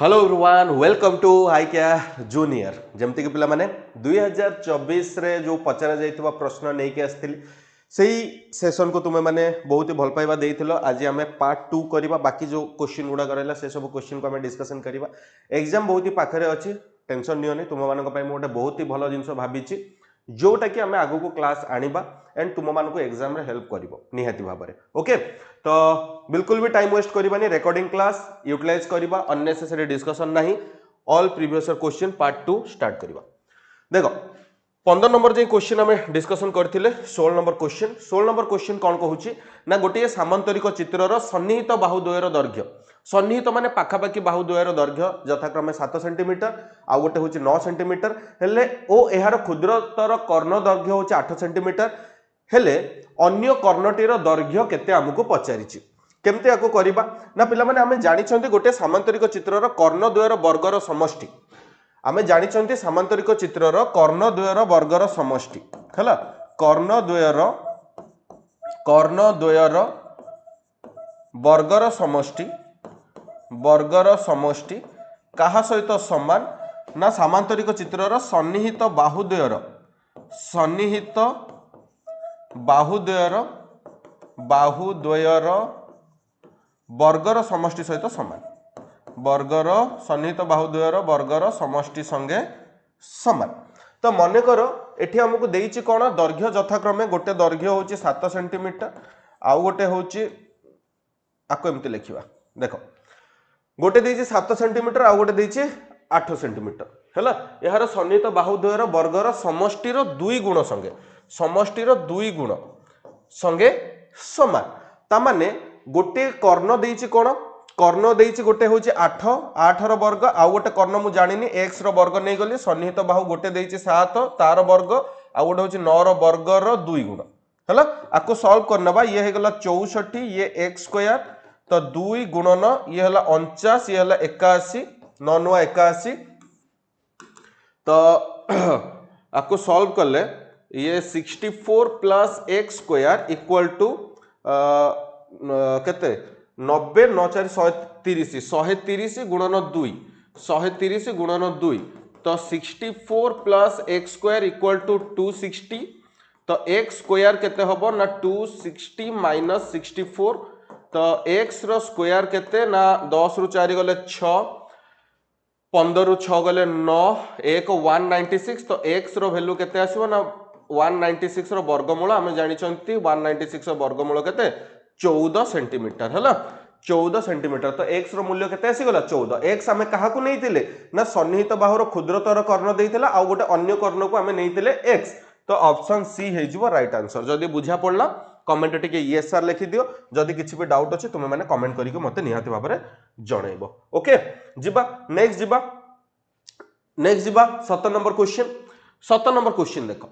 Hello everyone welcome to हाई क्या junior जमती कि पिला माने 2024 रे जो पचरा जाइतबा प्रश्न नै के आस्थिल सेही सेशन को तुमे माने बहुत ही भल पाइबा देइथिलो। आज आमे पार्ट 2 करिबा बाकी जो क्वेश्चन गुडा करैला से सब क्वेश्चन को आमे डिस्कशन करिबा। एग्जाम बहुत ही पाखरे अछि, टेंशन नियोनी। तुम मानक पई मोटे बहुत ही भलो जिंस भाबिछि जोटा कि आमे आगु को क्लास आनिबा एंड तुम मानको एग्जाम रे हेल्प करिवो निहाती भाबरे। ओके, तो बिल्कुल भी टाइम वेस्ट करिबानी, रिकॉर्डिंग क्लास यूटिलाइज करिबा, अननेसेसरी डिस्कशन नाही। All previous question part 2 start करिबा। देखो 15 नंबर जे क्वेश्चन हमें डिस्कशन करथिले 16 नंबर क्वेश्चन कोन कहूची ना गोटे सामांतरिक चित्रर सन्निहित बाहुद्वयर दैर्घ्य, सन्निहित माने पाखापाखी बाहुद्वयर दैर्घ्य यथाक्रमे 7 सेंटीमीटर आ गोटे होची 9 सेंटीमीटर हेले ओ एहार क्षुद्रतर कर्ण दैर्घ्य होची 8 सेंटीमीटर हेले अन्य कर्णटीर दैर्घ्य केते हमकु पचारिछि। केमते याको करिबा ना पिला माने हमें जानि छंती गोटे सामांतरिक चित्रर कर्णद्वयर वर्गर समष्टि, आमे जानि छंती सामांतरिक चित्रर कर्णद्वयर वर्गर समष्टि हला कर्णद्वयर वर्गर समष्टि काहा सहित समान ना सामांतरिक चित्रर सन्निहित बाहुद्वयर वर्गर समष्टि सहित समान, वर्गर सन्निहित बाहुद्वयर वर्गर समष्टि संगे समान। तो मन कर एठी हमकु देइछि कोन दैर्घ्य यथाक्रमे गोटे दैर्घ्य होछि 7 सेंटीमीटर आउ गोटे होछि आको एमति लिखिबा। देखो गोटे देइछि 7 सेंटीमीटर आउ गोटे देइछि 8 सेंटीमीटर हैला यार सन्निहित बाहुद्वयर वर्गर समष्टिर 2 गुण संगे समान। ता माने गोटे कर्ण देइछि कोन कर्ण देइछि गोटे होछि 8 रो वर्ग आउ गोटे कर्ण मु जानिनी x रो वर्ग नै गली सन्निहित बाहु गोटे देइछि 7 तार वर्ग आउ गोटे होछि 9 रो वर्ग रो 2 गुण हैला आको सॉल्व करनबा। ये हे गला 64 ये x स्क्वायर तो 2 गुणन ये हला 49 ये हला 81 9 9 81 तो आको सॉल्व करले ये 64 plus x square equal to केते 90 9 4 130 130 गुणन 2 130 गुणन 2 तो 64 plus x square equal to 260 तो x स्क्वायर केते हबो ना 260 माइनस 64 तो x रो स्क्वायर केते ना 10 रु 4 गले 6 15 रु 6 गले 9 1 196 तो x रो वैल्यू केते आसीबो ना 196 रो वर्गमूल आमे जानि छंती 196 रो वर्गमूल केते 14 सेंटीमीटर हैला 14 सेंटीमीटर तो x रो मूल्य केते आसी गला 14। x आमे काहा को नैतिले ना सन्निहित बाहुर क्षुद्रतर कर्ण देइथिला आ गोटे अन्य कर्ण को आमे नैतिले x तो ऑप्शन सी हे जिवो राइट आंसर। जदी बुझा पड़ला कमेंट टिके यस सर लिखि दियो, जदी किछि भी डाउट अछि तुमे माने कमेंट करिके मते निहाती भाबरे जणैबो। ओके जिबा नेक्स्ट जिबा 7 नंबर क्वेश्चन देखो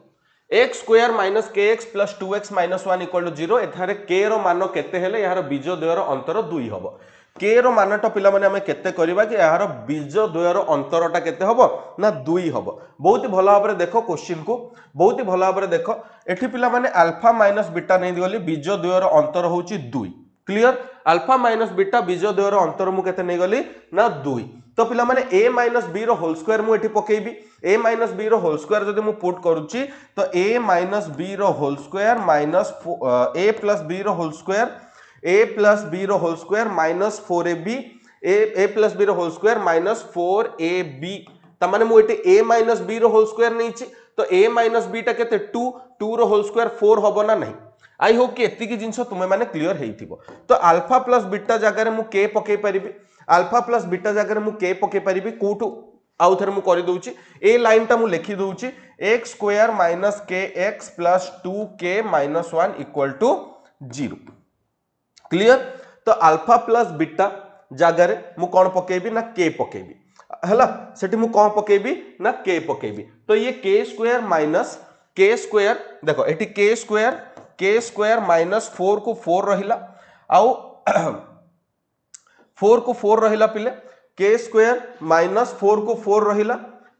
x square minus kx plus 2x minus 1 equal to 0 एथारे k रो मान केते हेले यार बीजद्वयर अंतर 2 हबो। k रो मानटा पिला माने हमें केते करबा कि यार बीजद्वयर अंतरटा केते हबो ना 2 हबो। बहुत ही भलो भाबरे देखो क्वेश्चन को, बहुत ही भलो भाबरे देखो एठी पिला माने अल्फा माइनस बीटा नै गली बीजद्वयर अंतर होची 2 क्लियर। अल्फा माइनस बीटा बीजद्वयर अंतर मु केते नै गली ना 2 तो पिला माने a माइनस b रो होल स्क्वायर मु एठी पकेइबी a माइनस b रो होल स्क्वायर जदि मु पुट करूची तो a माइनस b रो whole square minus a plus b रो whole square minus 4ab a plus b रो होल स्क्वायर माइनस 4ab ता माने मु एठी a माइनस b रो होल स्क्वायर नैची तो a माइनस b टा केते 2 रो होल स्क्वायर 4 हबो ना नहीं। आई होप कि एतिकी जिंस तुमे माने क्लियर हेइथिबो। तो अल्फा प्लस बीटा जगह रे मु k पकेइ परिबी, अल्फा प्लस बीटा जगह रे मु k पकेइ परिबी कोठु आउ थरे मु करि दउची ए लाइन टा मु लिखि दउची x square minus kx plus 2k minus 1 equal to 0 clear. तो अल्फा प्लस बीटा जगह रे मु कोन पकेइबी ना k पकेइबी हला सेठी मु कोन पकेइबी ना k पकेइबी तो ये k square minus k square देखो एठी k स्क्वायर माइनस 4 को 4 रहिला आउ 4 को 4 रहिला पिले k स्क्वायर माइनस 4 को 4 रहिला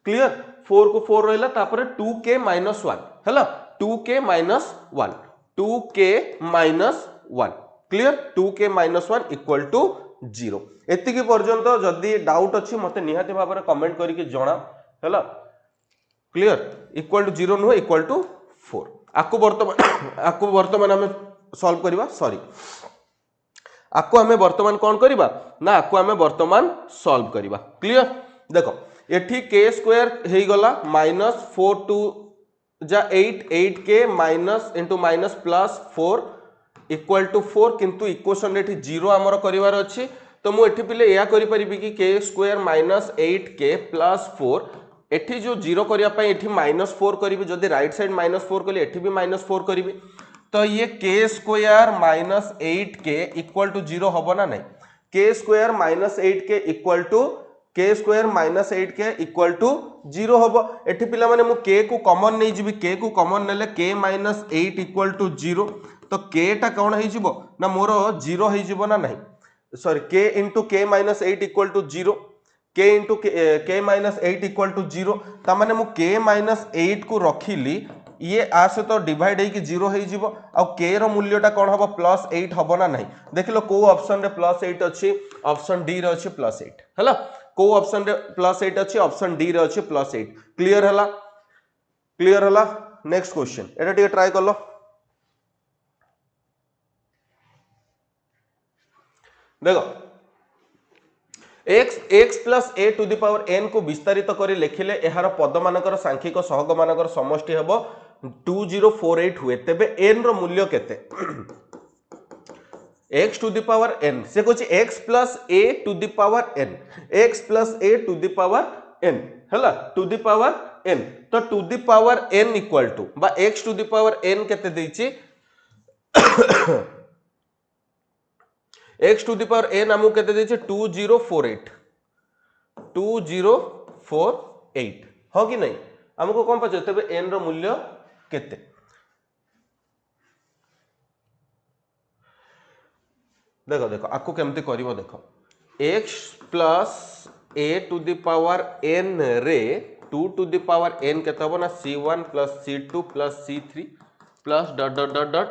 क्लियर 4 को 4 रहिला तापर 2k माइनस 1 हैला 2k minus 1 clear 2k minus 1 equal to 0 एतिकी पर्यंत जदि डाउट अच्छी मते निहाती भाव में कमेंट करके जना है क्लियर इक्वल टू 0 नुह इक्वल टू 4 आपको वर्तमान आम सॉल्व करवा सॉरी आपको आम वर्तमान कौन करवा ना आपको आम वर्तमान सॉल्व करवा क्लियर देखो एठी के स्क्वायर हे गला -4 टू जा 8 के minus into minus plus 4 equal to 4 किंतु इक्वेशन रे 0 आमर करिवार अछि तो मु एठी पिले या करि परिबि कि के स्क्वायर -8 के प्लस 4 एठी जो 0 करिया पय एठी -4 करिबि जदि राइट साइड -4 कली एठी भी -4 करिबि तो ये के स्क्वायर -8 के इक्वल टू 0 हबो ना नहीं के स्क्वायर -8 के इक्वल टू के स्क्वायर -8 के इक्वल टू 0 हबो एठी पिला माने मु के को कॉमन नै जिबि के को कॉमन नेले के -8 इक्वल टू 0 तो के टा कौन है जिवो ना मोर 0 है जिवो ना नहीं सॉरी के इंटू के -8 इक्वल टू 0 के इंटू के -8 इक्वल टू 0 ता माने मु के -8 को रखिली ये आ से तो डिवाइड है कि 0 है जिवो आ के रो मूल्यटा कौन हबो +8 हबो ना नहीं देखिलो को ऑप्शन रे +8 अछि ऑप्शन डी रे अछि +8 हला को ऑप्शन रे +8 अछि ऑप्शन डी रे अछि +8 क्लियर हला नेक्स्ट क्वेश्चन एटा टिके ट्राई करलो देखो x plus a to the power n को विस्तारित करी लिखिले एहार पद मानकर सांख्यिक सहग मानकर समष्टि हेबो 2048 हुए तेबे n रो मूल्य केते x to the power n से कहछि x plus a to the power n x plus a to the power n हला टू द पावर n तो to the power n equal to बा x to the power n केते देछि x to the power n हमु केते देछि 2048 हो कि नहीं हमको कौन पचे तबे n रो मूल्य केते देखो देखो आपको केमती करिवो देखो x plus a to the power n रे 2 टू द पावर n केते हो ना c1 plus c2 plus c3 plus dot dot dot dot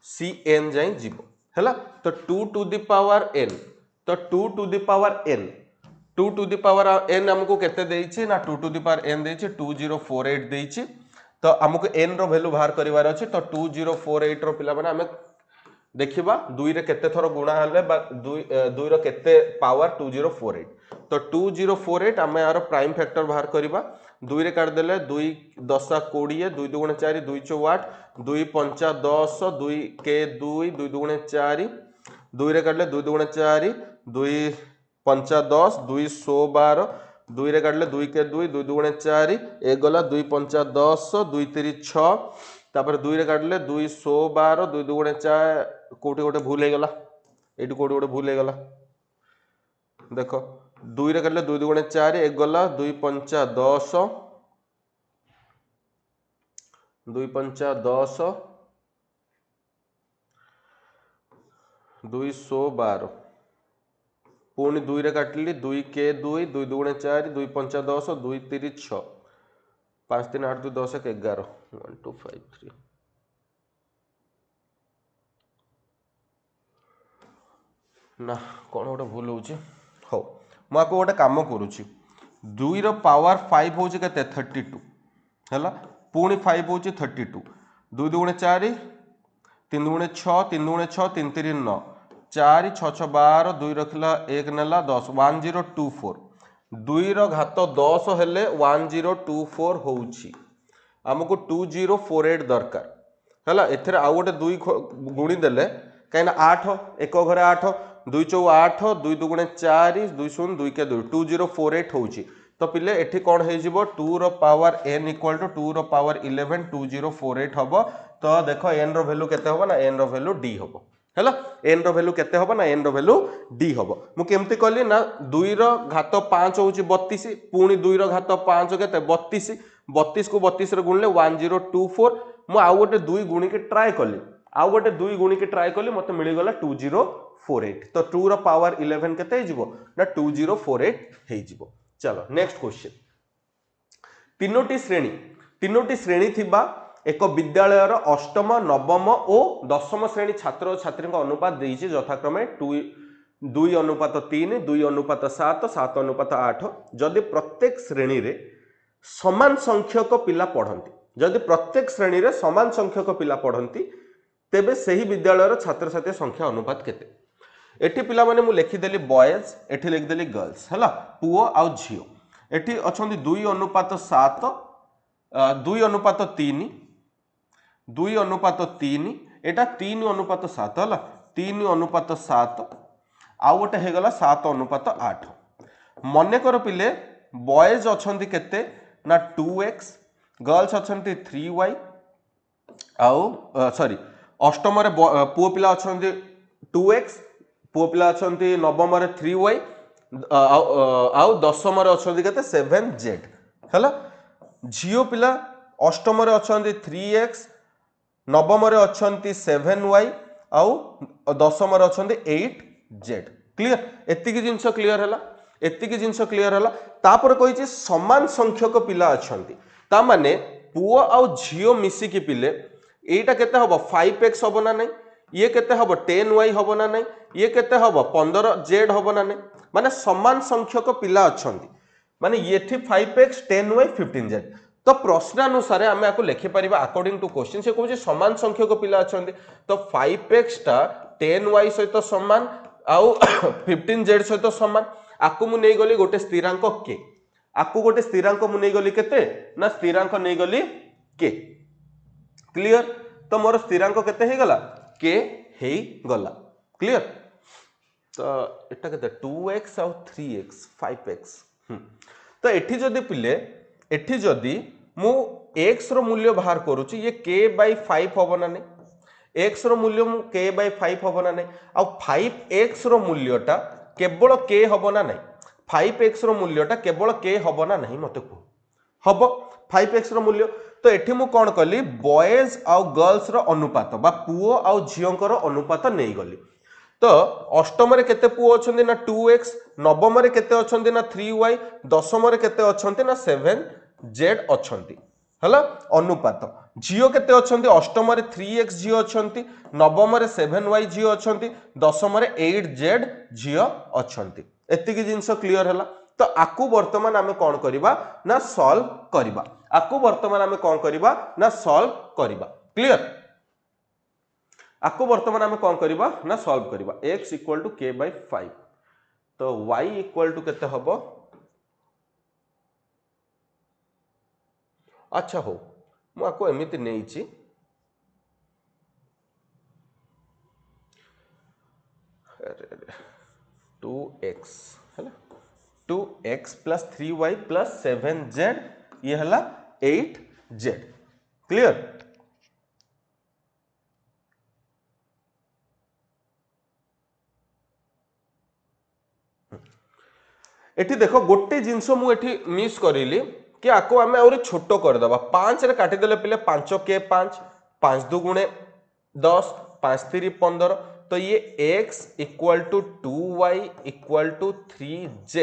cn जाई जीवो हैला तो 2 टू द पावर n तो 2 to the power n 2 to the power n हमको केते देइछि ना 2 टू द पावर n देइछि 2048 देइछि तो हमको n रो वैल्यू बाहर करिवार अछि तो 2048 रो पिला माने हमें देखिबा 2 रे केते थरो गुणा हले बा 2 रो केते पावर 2048 तो 2048 हमें यार प्राइम फैक्टर बाहर करिबा 2 रे काट देले 2 10 20 2 दुगुणे 4 2 4 8 2 5 10 2 के 2 2 दुगुणे 4 2 रे काटले 2 दुगुणे 4 2 5 10 2 12 2 रे काटले 2 के 2 2 दुगुणे 4 एक गला 2 5 10 2 3 6 तापर 2 रे काटले 2 12 2 दुगुणे 4 कोठी गोटे भूल हे गला एटू कोठी गोटे भूल हे गला देखो 2 रे काटले 2 दुगुणे 4 एक गला 2 5 10 2 5 10 212 पुणी 2 रे काटली 2 के 2 2 दुगुणे 4 2 5 10 2 3 6 5 3 8 2 10 11 1 2 5 3 ना कौन गोटे भूल हो हौ मुझे गोटे कम करुच्ची 2 रो पावर 5 हूँ के 32 है पुणी 5 हूँ 32 2 दुगुणे 4 3 दुगुणे 6 3 दुगुणे 6 3 3 9 4 6 6 12 2 रखला 1 नेला 10 1024 2 रो घात 10 हेले 1024 होउची हमको 2048 दरकार है एथरे आउ गोटे 2 गुणी देले कहीं 8 एक घरे 8 2 4 8 2 दुगुणे 4 2 0 2 के 2 2048 होउची तो पिले एठी कौन है जिवो 2 रो पावर n इक्वल टू 2 रो पावर 11 2048 हबो तो देखो n रो वैल्यू केते हबो ना n रो वैल्यू d हबो हैला n रो वैल्यू केते हबो ना n रो वैल्यू d हबो मु केमती कहली ना 2 रो घात 5 होउची 32 पुणी 2 रो घात 5 केते 32 32 को 32 रे गुणले 1024 मु आउ गोटे 2 गुणी के ट्राई करली आउ गोटे 2 गुणी के ट्राई करली मते मिली गला 2048 तो 2 रो पावर 11 केते हिजबो ना 2048 हेजिबो चलो नेक्स्ट क्वेश्चन तीनोटी श्रेणी थिबा एक विद्यालयर अष्टम नवम और दशम श्रेणी छात्र और छात्री अनुपात देइछि यथाक्रमे 2:3, 2:7, 7:8 जदि प्रत्येक श्रेणी रे समान संख्यक पिला पढ़ती, जदि प्रत्येक श्रेणी रे समान संख्यक पिला पढ़ती तेबे सही विद्यालय छात्र छात्री संख्या अनुपात केते। एठी पिला माने मु लिखिदेली बॉयज, एठी लिखिदेली गर्ल्स हैला, पुओ आउ झियो। एठी अछंती 2:7, 2:3, 2:3, एटा 3:7 हैला, 3:7 आउ गोटे हो गला 7:8। मन कर पिले बॉयज अछंती केते ना 2x, गर्ल्स अछंती 3y, आउ सॉरी अष्टम रे पुओ पिला अछंती 2x, पुओ पिला अछंती नवम रे 3y, आउ दशम रे अछंती केते 7z हैला। झियो पिला अष्टम रे अछंती 3x, नवम रे अछंती 7y, आउ दशम रे अछंती 8z। क्लियर, एतिकी जिंस क्लियर हैला, एतिकी जिंस क्लियर हैला। तापर कहिछि समान संख्यक पिला अछंती, ता माने पुओ आउ झियो मिसी की पिले एटा केते हबो 5x हबो ना नहीं, ये केते हबो 10y हबो ना नहीं, ये केते हबो 15z हबो ना नहीं, माने समान संख्यक पिला अछंती, माने येठी 5x 10y 15z। तो प्रश्नानुसार आम आपको लिखि परिबा अकॉर्डिंग टू क्वेश्चन। से कहूँ समान संख्यक पिला अछंती, तो 5x टा 10y सहित समान आउ 15z सहित समान। आकु मु नहीं गली गोटे स्थिरांक के, आकु गोटे स्थिरांक मु नहीं गली केते ना स्थिरांक नहीं गली के। क्लियर, तो मोर स्थिरांक केते हे गला के हे गला। क्लियर, तो एटा केते 2x आउ 3x 5x। तो एठी जदी पिले एठी जदी मु x रो मूल्य बाहर करूची, ये k/5 हबो ना नहीं, x रो मूल्य मु k/5 हबो ना नहीं, आ 5x रो मूल्यटा केवल k हबो ना नहीं, 5x रो मूल्यटा केवल k हबो ना नहीं, मते को हबो 5x रो मूल्य। तो एठी मु कोन कली बॉयज आउ गर्ल्स रो अनुपात बा पुओ आउ झियोंकर अनुपात नै गली। तो अष्टम रे केते पुओ अछंती ना 2x, नवम रे केते अछंती ना 3y, दशम रे केते अछंती ना 7z अछंती हला अनुपात। झियो केते अछंती अष्टम रे 3x झियो अछंती, नवम रे 7y झियो अछंती, दशम रे 8z झियो अछंती। एतिकी जिंस क्लियर हला। तो आकु वर्तमान आमे कोन करिबा ना सॉल्व करिबा, आकु वर्तमान आमे कोन करिबा ना सॉल्व करिबा। क्लियर, आकु वर्तमान आमे कोन करिबा ना सॉल्व करिबा। x = k/5, तो y = केते हबो, अच्छा हो मु आकु एमिति नेइची 2x हैला, 2x + 3y + 7z ये हला 8z। क्लियर, एठी देखो गोटे जिंस मु एठी मिस करिली कि आको आमे और छोट कर दबा। 5 रे काटी देले पिले 5k5, 5 2 गुणे 10, 5 3 15। तो ये x = 2y = 3z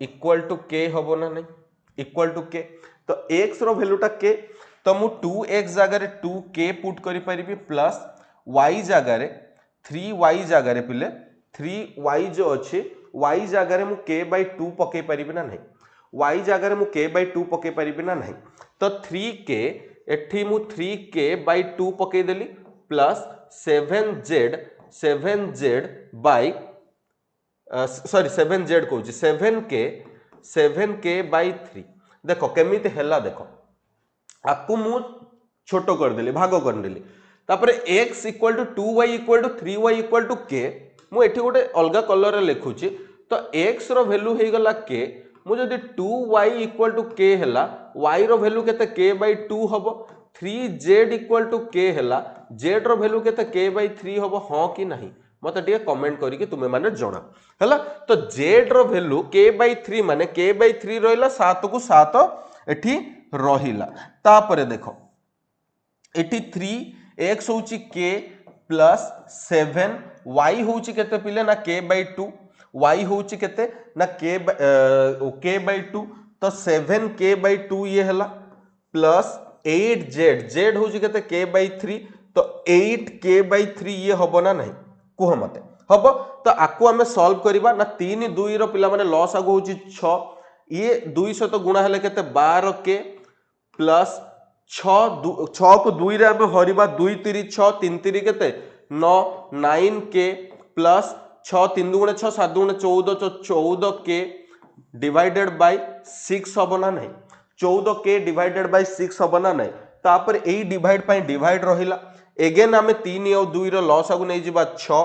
= k हबो ना नहीं, = k। तो x रो वैल्यूटा k, तो मु 2x जगह रे 2k पुट करि परिबी प्लस y जगह रे 3y जगह रे पिले 3y जो अछि y जगह रे मु k/2 पके परिबी ना नहीं, y जगह रे मु k/2 पके परिबी ना नहीं। तो 3k एठी मु 3k/2 पके देली plus 7z bye sorry 7z कहूँ 7k/3। देखो केमिति हेला, देखो आपको मु छोट कर देली, भाग कर देली, तापर x = 2y = 3y = k। मु एठी गोटे अलगा कलर रे लिखुची, तो x रो वैल्यू हे गला k, मु जदी 2y = k हेला, y रो वैल्यू केते k/2 हबो, 3z = k हेला, z रो वैल्यू केते k/3 हबो, हां कि नहीं मते टिके कमेंट करी कि तुमे माने जणा हैला। तो z रो वैल्यू k/3 माने k/3 रहिला 7 को 7 एठी रहिला। तापरे देखो एठी 3x होची k प्लस 7, y होची केते पिले ना k/2, y होची केते ना k/2। तो 7k/2 ये हला प्लस 8z, z होची केते k/3, तो 8k/3 ये हबो ना नहीं, कुह मते हम तो आपको आम सल्व करवा ना 3 2 रा माने लॉस आगु होची 6 ये 2 सहित गुणा हेले केते 12 के प्लस 6 को 2 रे आमे हरिबा 2 3 6 3 3 केते 9 9 के प्लस 6 3 गुणे 6 7 गुणे 14 तो 14 के डिवाइडेड बाय 6 हबो ना नहीं 14 के डिवाइडेड बाय 6 हबो ना नहीं तापर एई डिवाइड पाई डिवाइड रहिला एगेन आमे 3 और 2 रो लॉस आगु नै जिबा 6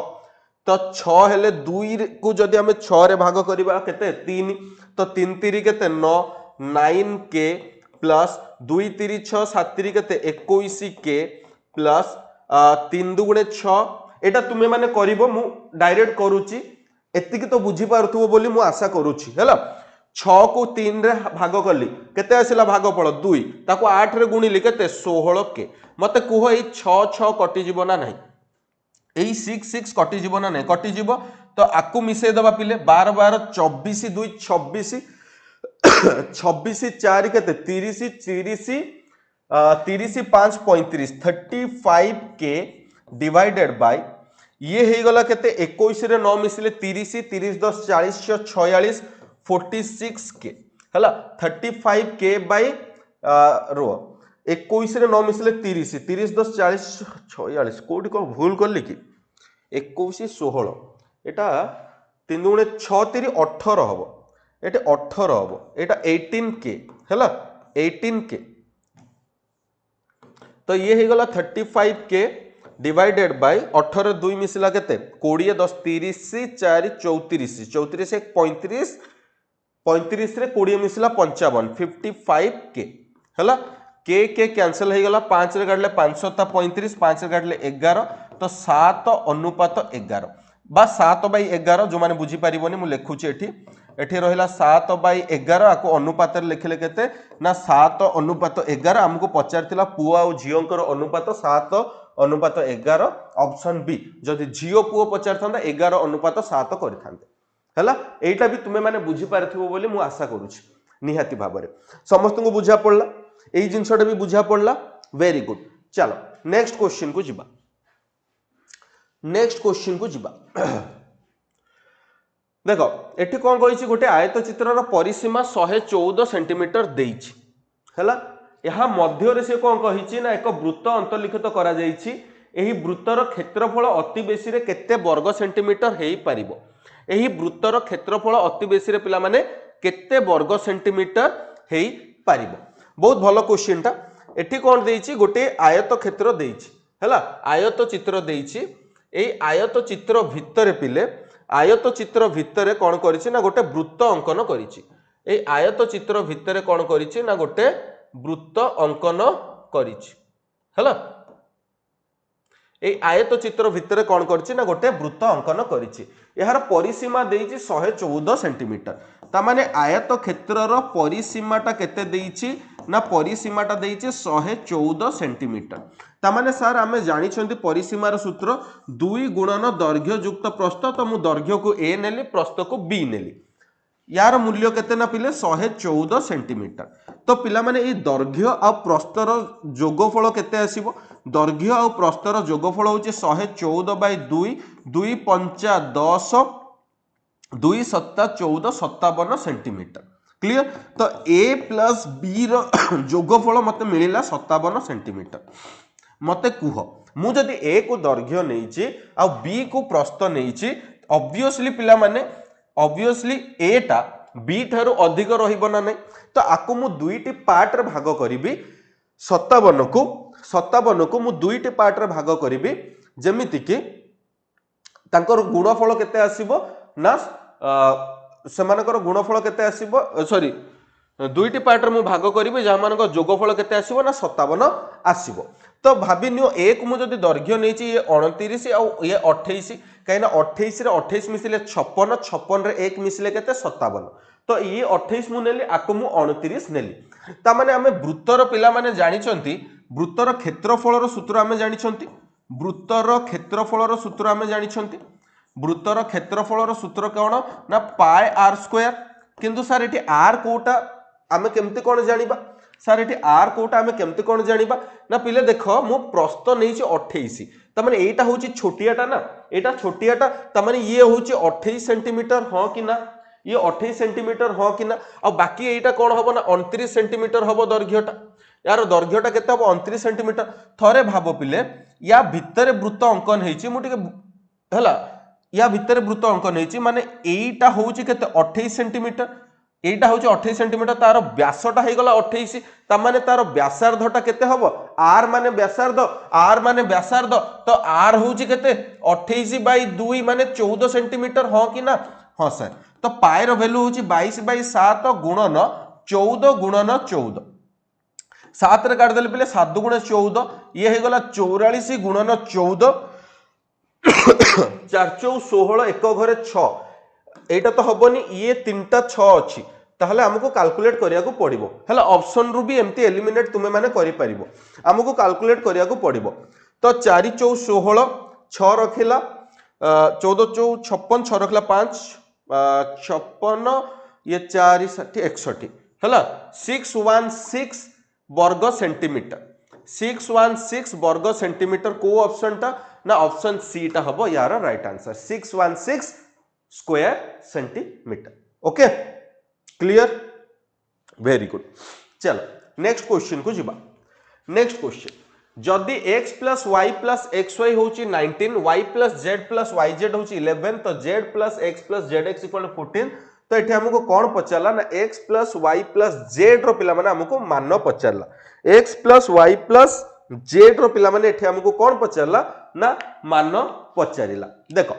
तो 6 हेले 2 को जदि आमे 6 रे भाग करबा केते 3 तो 3 3 केते 9 9 के प्लस 2 3 6 7 3 केते 21 के प्लस 3 2 गुणे 6 एटा तुमे माने करिवो मु डायरेक्ट करूची एतिकी तो बुझी पारथुबो बोली मु आशा करूची हैला 6 को 3 रे भाग कली केते आसिला भागफल 2 ताको 8 रे गुणिली केते 16 के मते कुह एई 6 6 कटि जीवो ना नहीं एई 6 6 कटि जीवो ना नहीं कटि जीवो तो आकु मिसे दबा पिले 12 12 24 2 26 26 4 केते 30 30 30 5 35 35 के डिवाइडेड बाय ये हे गला केते 21 रे 9 मिसले 30 30 10 40 46 46 के हला 35 के बाय रो 21 रे 9 मिसले 30 30 10 40 46 कोडी को भूल करली कि 21 16 एटा 3 गुणे 6 3 18 हबो एटा 18 हबो एटा 18 के हला 18 के तो ये हे गला 35 के डिवाइडेड बाय 18 2 मिसला केते 20 10 30 4 34 34 1 35 35 रे 20 मिसला 55 55 के हला के कैंसिल हो गला 5 रे काटले 500 ता 35 5 रे काटले 11 तो 7 अनुपात 11 बा 7 बाई 11 जो माने बुझी परिबोनी मु लेखुची एठी रहिला 7 बाई 11 आको अनुपात रे लिखले केते ना 7 अनुपात 11 हमको पचारथिला पुओ आ झियोंकर अनुपात 7 अनुपात 11 ऑप्शन बी जदि झियो पुओ पचारथांदा 11 अनुपात 7 करिथांते हला एटा भी तुमे माने बुझी पारथिबो बोली मु आशा करूची निहाती भाबरे समस्त को बुझा पड़ला एई जिंसटा भी बुझा पड़ला वेरी गुड चलो नेक्स्ट क्वेश्चन को जिबा नेक्स्ट क्वेश्चन को जिबा देखो एठी कोन कहिछि गोटे आयतचित्रर परिसीमा 114 सेंटीमीटर देइछि हला यहा मध्य रे से कोन कहिछि ना एक वृत्त अंतर्लिखित करा जाइछि एही वृत्तर क्षेत्रफल अति बेसी रे केते वर्ग सेंटीमीटर हेई परिबो एही वृत्तर क्षेत्रफल अति बेसी रे पिला माने केते वर्ग सेंटीमीटर हेई परिबो बहुत भलो क्वेश्चन टा एठी कोन देइछि गोटे आयत क्षेत्र देइछि हला आयत चित्र देइछि एई आयत चित्र भितरे पिले आयत चित्र भितरे कोन करिछि ना गोटे वृत्त अंकन करिछि एई आयत चित्र भितरे कोन करिछि ना गोटे वृत्त अंकन करिछि हला एई आयत चित्र भितरे कोन करिछि ना गोटे वृत्त अंकन करिछि यार परिसीमा देइछि 114 सेंटीमीटर ता माने आयत क्षेत्रर परिसीमाटा केते देइछि ना परिसीमाटा देइछि 114 सेंटीमीटर ता माने सर आमे जानि छथि परिसीमार सूत्र 2 गुणन दैर्घ्य युक्त प्रस्थ तो मु दैर्घ्य को a नेली प्रस्थ को b नेली यार मूल्य केते ना पिले 114 सेंटीमीटर तो पिला माने ए दैर्घ्य आ प्रस्थर जोगफल केते आसीबो दैर्घ्य आ प्रस्थर जोगफल होची 114/2 2 5 10 2 7 14 57 सेंटीमीटर क्लियर तो a प्लस b रो जोगफल मते मिलिला 57 सेंटीमीटर मते कुह मु जदि a को दैर्घ्य नेइची आ b को प्रस्थ नेइची ऑब्वियसली पिला माने ऑब्वियसली a टा b थारु अधिक रहिबो ना नै तो आकु मु दुईटी पार्ट रे भाग करिवि 57 को मु दुईटी पार्ट रे भाग करिवि जेमिति कि तांकर गुणफल केते आसीबो ना सेमानकर गुणफल केते आसीबो सॉरी दुईटी पार्ट रे मु भाग करिवि जा मानक जोगफल केते आसीबो ना 57 आसीबो तो भाबि नियो एक मु जदि दैर्घ्य नेछि ये 29 आ ये 28 काइना 28 रे 28 मिसिले 56 56 रे 1 मिसिले केते 57 तो ये 28 मु नेली आकु मु 29 नेली ता माने हमें वृत्तर पिला माने जानि छंती वृत्तर क्षेत्रफल रो सूत्र हमें जानि छंती वृत्तर क्षेत्रफल रो सूत्र हमें जानि छंती वृत्तर क्षेत्रफल रो सूत्र कोन ना पाई r स्क्वायर किंतु सर एटी r कोटा हमें केमते कोन जानिबा सर ये आर कोटा आम केमती कौन जाना ना पिले देख मु प्रश्न नहीं 28 तमाने एटा हूँ छोटियाटा ना एटा छोटियाटा तमाने ये हूँ 28 सेंटीमीटर हाँ कि ना ये 28 सेंटीमीटर हाँ कि ना आ बाकी एटा कौन हम ना 29 सेंटीमीटर हम दैर्घ्यटा यार दैर्घ्यटा केते हम 29 सेंटीमीटर थरे भाव पिले या भितर वृत्त अंकन होती मुझे या भितर वृत्त अंकन होती माने एटा हूँ केते 28 सेंटीमीटर এইটা হচ্ছে 28 সেন্টিমিটার তার ব্যাসটা হয়ে গলা 28 তার মানে তার ব্যাসার্ধটা কেতে হবো আর মানে ব্যাসার্ধ তো আর হচ্ছে কেতে 28 বাই 2 মানে 14 সেন্টিমিটার হ কি না হ স্যার তো পায়ের ভ্যালু হচ্ছে 22 বাই 7 গুণন 14 গুণন 14 7 রে কাট দেলে পিলে 7 দুগুণে 14 ইয়ে হয়ে গলা 44 গুণন 14 4 4 16 एक घरे 6 এইটা তো হবনি ইয়ে তিনটা 6 ଅଛି তাহলে আমাকে ক্যালকুলেট করিয়াকু পড়িবো হেলা অপশন রু বি এমতি এলিমিনেট তুমি মানে করি পারিবো আমাকে ক্যালকুলেট করিয়াকু পড়িবো তো 4 4 16 6 রখিলা 14 4 56 6 রখিলা 5 56 ये 4 60 61 हेला 616 वर्ग सेंटीमीटर 616 वर्ग सेंटीमीटर को ऑप्शन टा ना ऑप्शन सी टा हबो यार right answer 616 square centimetre okay clear very good चलो नेक्स्ट क्वेश्चन को जीवा नेक्स्ट क्वेश्चन जदि x plus y plus x y होची 19 y plus z plus y z होची 11 तो z plus x plus z x equal 14 तो एठी हमको कौन पचारला ना x plus y plus z रो पिला माने हमको मान पचारला x plus y plus z रो पिला माने एठी हमको कौन पचारला ना मान पचारिला देखो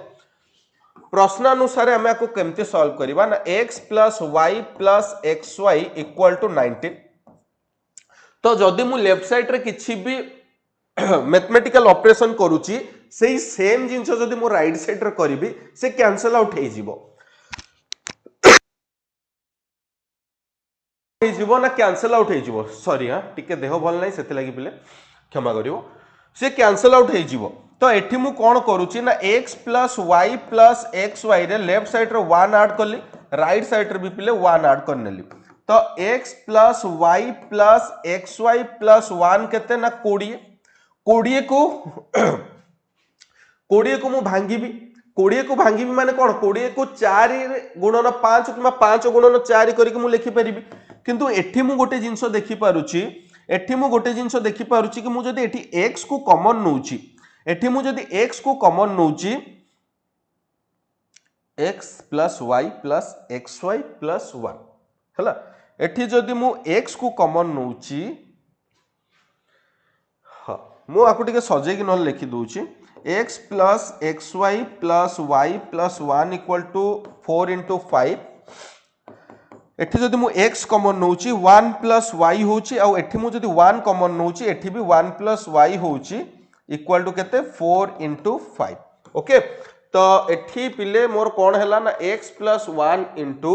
प्रश्नानुसार आम आपको केमती सॉल्व करवा ना x plus y plus x y equal to 19 तो जदि मु लेफ्ट साइड रे किछि भी मैथमेटिकल ऑपरेशन करूची सेही सेम जिंस जदि मु राइट साइड रे करिवि से कैंसिल आउट हे जिवो ना कैंसिल आउट हे जिवो सॉरी हां टिके देह भल नै सेते लागि बिले क्षमा करिवो से कैंसिल आउट हे जिवो तो एठी मु कोन करूची ना x plus y plus x y रे लेफ्ट साइड रे 1 ऐड करली राइट साइड रे भी पिले 1 ऐड कर नेली तो x plus y plus x y plus 1 केते ना 20 20 को 20 को मु भांगीबी 20 को भांगीबी माने कोन 20 को 4 गुणन 5 किबा 5 गुणन 4 करी मु लिखि परिबी किंतु एठी मु गोटे जिंस देखि पारुची एठी मु गोटे जिंस देखि पारुची कि मु जदी एठी x को कॉमन नउची एठी मु जदी x को कॉमन नउची x plus y plus xy plus 1 हला एठी जदी मु x को कॉमन नउची हां मु आकु टिके सजे कि न लिखि दोची x plus xy plus y plus 1 equal to 4 into 5 एठी जदी मु x कॉमन नउची 1 प्लस y होची आ एठी मु जदी 1 कॉमन नउची एठी भी 1 प्लस y होची इक्वल टू केते 4 into 5 ओके तो एठी पिले मोर कोन हैला ना x plus 1 into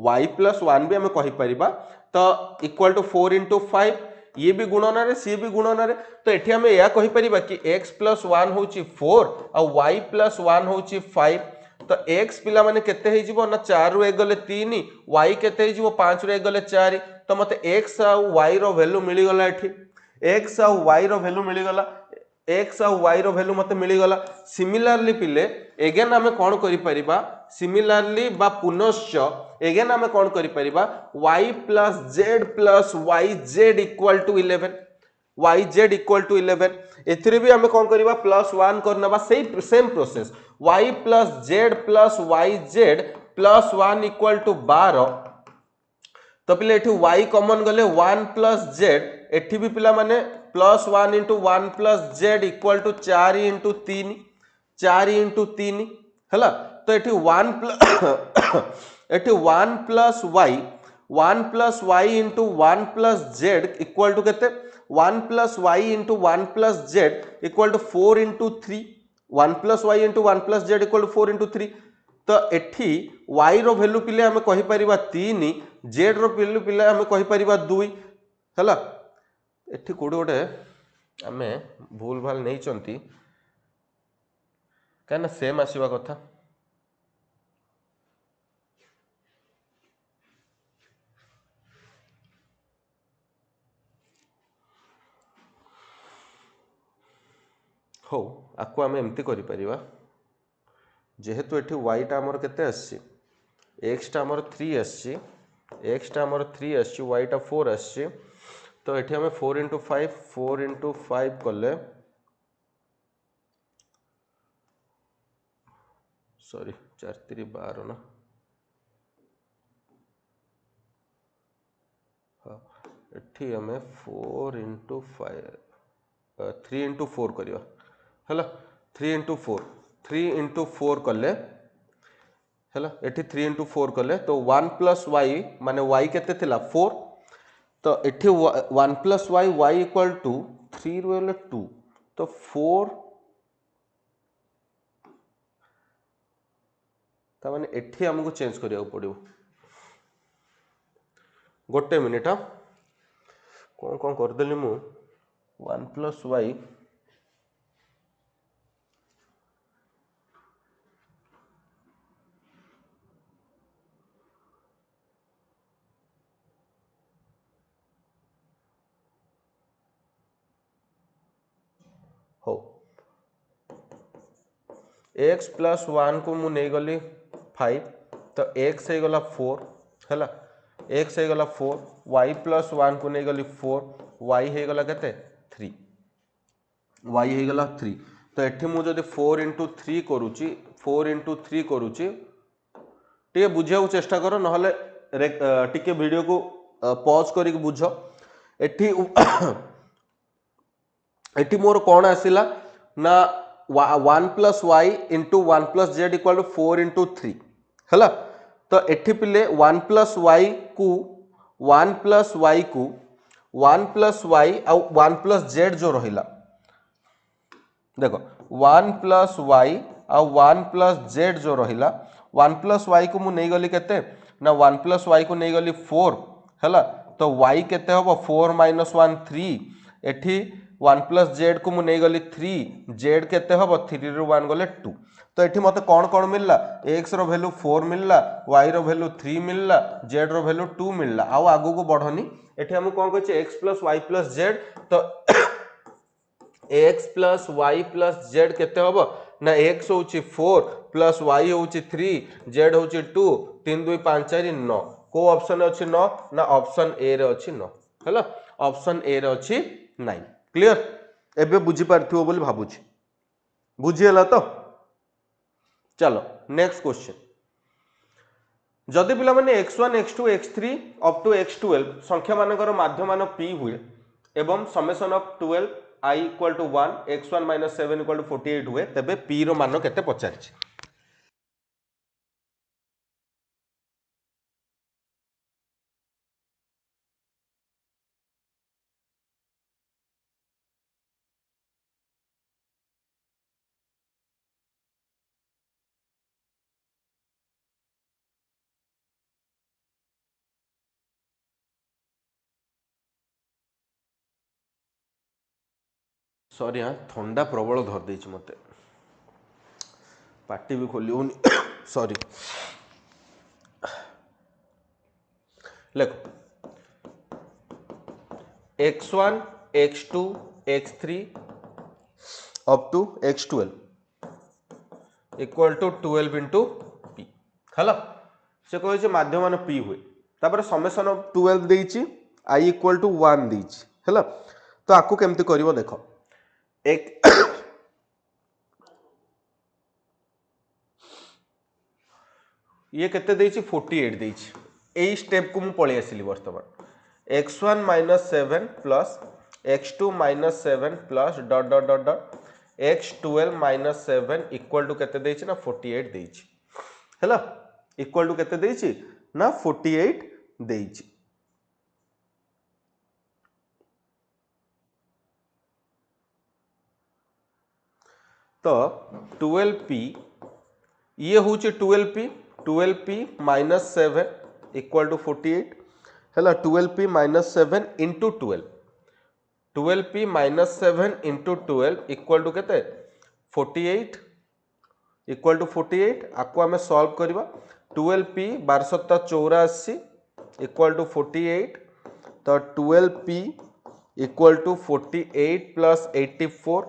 y plus 1 भी हमें कहि परिबा तो इक्वल टू 4 into 5 ये भी गुणन रे सी भी गुणन रे तो एठी हमें या कहि परिबा कि x प्लस 1 होची 4 और y प्लस 1 होची 5 तो x पिला माने केते हे जिवो ना 4 रु 1 गले 3 y केते हे जिवो 5 रु 1 गले 4 तो मते x और y रो वैल्यू मिली गला एठी x और y रो वैल्यू मिली गला x और y रो वैल्यू मते मिली गला सिमिलरली पिले अगेन हमें कोन करि परिबा सिमिलरली बा पुनश्च अगेन हमें कोन करि परिबा y plus yz equal to 11 yz equal to 11 एथिरे भी हमें कोन करिबा प्लस 1 करनबा same process y plus z plus yz plus 1 equal to 12 तो पिले एठी y कॉमन गले 1 प्लस z एठी भी पिला माने plus 1 into 1 plus z equal to 4 into 3 हैला तो एठी 1 plus y into 1 plus z equal to केते 1 plus y into 1 plus z equal to 4 into 3 1 plus y into 1 plus z equal to 4 into 3 तो एठी y रो value पिले हमें कहि परिबा 3 z रो value पिले हमें कहि परिबा 2 हैला एठी कोड गोटे आमे भूल भाल नहीं चंती कहना सेम आसीबा कथा हो आपको आम एमती करिपरिबा जेहेतु एठी y टा हमर केते आसी x टा हमर 3 आसी x टा हमर 3 आसी y टा 4 आसी तो एठी हमें 4 into 5 कले सॉरी 4 3 12 ना हाँ एठी हमें 4 into 5 3 into 4 करिवा हला 3 into 4 कले हला एठी 3 into 4 कले तो 1 plus y माने y केते थिला 4 तो एठी 1 plus y equal to 3 रोले 2 तो 4 ता माने एठी हमको चेंज करिया पड़िबो गोटे मिनिट हाँ कौन कर देली मु 1 plus y हो x plus 1 को मु नहीं गली 5 तो x है गला 4 हैला x है गला 4 y plus 1 को नहीं गली 4 y है गला केते 3 y है गला 3 तो एठी मु जदि 4 into 3 करूची 4 into 3 करूची टिके बुझिया चेष्टा करो नहले टिके वीडियो को पॉज करिक बुझ एठी एठी मोर कोन आसिला ना 1 plus y into 1 plus z equal to 4 into 3 हैला तो एठी पिले 1 plus y को 1 plus y को 1 plus y आ 1 plus z जो रहिला देखो 1 plus y आ 1 plus z जो रहिला 1 plus y को मु नहीं गली केते ना 1 plus y को नहीं गली 4 हैला तो y केते होबो 4 minus 1 3 एठी 1 plus z को मु नहीं गली 3 z केते होबो 3 रु 1 गले 2 तो एठी मते कोन मिलला x रो वैल्यू 4 मिलला y रो वैल्यू 3 मिलला z रो वैल्यू 2 मिलला आउ आगु को बढ़नी एठी हम कोन कहै x plus y plus z तो x plus y plus z केते होबो ना x होउची 4 plus y होउची 3 z होउची 2 3 2 5 4 9 को ऑप्शन अछि 9 ना ऑप्शन ए रे अछि 9 हैला ऑप्शन ए रे अछि 9 क्लियर एबे बुझी पारथिबो बोली भाबुची बुझी हला तो चलो नेक्स्ट क्वेश्चन जदि पिला माने x1 x2 x3 up to x12 संख्या मानकर माध्य मान p हुए एवं summation of 12 i equal to 1 x1 - 7 equal to 48 हुए तबे p रो मान केते पचारछि सॉरी हाँ ठंडा प्रबल धर देछि मते पार्टी भी खोली होनी सॉरी देखो x1 x2 x3 up to x12 equal to 12 into p हला से कहे जे माध्यम मान p हुए तापर समेशन ऑफ 12 देछि i इक्वल टू 1 देछि हला तो आकु केमति करिवो देखो एक ये केते देछि 48 देछि एई स्टेप को मु पळे आसिली वर्तमान x1 - 7 plus x2 - 7 plus dot dot dot dot x12 - 7 equal to केते देछि ना 48 देछि हैला इक्वल टू केते देछि ना 48 देछि तो 12p ये होछि 12p - 7 इक्वल टू 48 हैला 12p - 7 into 12 12p - 7 into 12 equal to केते 48 इक्वल टू 48 आपको आम सॉल्व करवा 12p 1284 इक्वल टू 48 तो 12p इक्वल टू 48 प्लस 84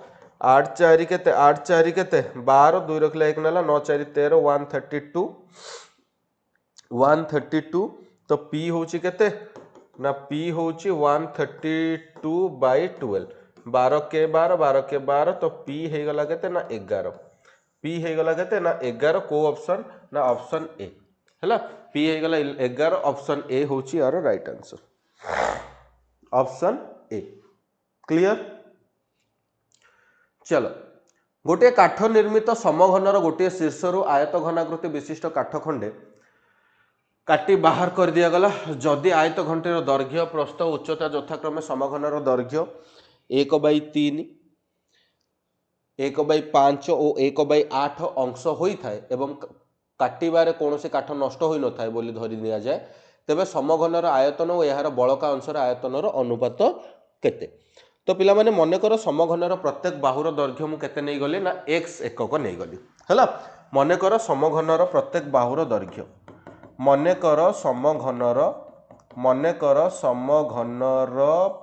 8 4 केते 8 4 केते 12 2 रखले 1 नेला 9 4 13 132 तो p होची केते ना p होची 132 बाय 12 12 के 12 तो p हे गला केते ना 11 p हे गला केते ना 11 को ऑप्शन ना ऑप्शन ए हैला p हे गला 11 ऑप्शन ए होची यार right answer option A clear. चलो गोटे काठ निर्मित समघनर गोटे शीर्षरु आयत घनाकृति विशिष्ट काठ खंडे काटी बाहर कर दिया गला जदि आयत घंटेर दैर्घ्य प्रस्थ उच्चता यथाक्रमे समघनर दैर्घ्य 1/3 1/5 और 1/8 अंश होई थाए एवं काटिबारे कौनसी काठ नष्ट होई न थाए बोली धरि निया जाए तेबे समघनर आयतन और यार बळका अंशर आयतनर अनुपात केते। तो पिला माने मन कर समघनर प्रत्येक बाहुर दैर्घ्य मु केते नै गली ना x एकक नै गली हैला मन कर समघनर प्रत्येक बाहुर दैर्घ्य मन कर समघनर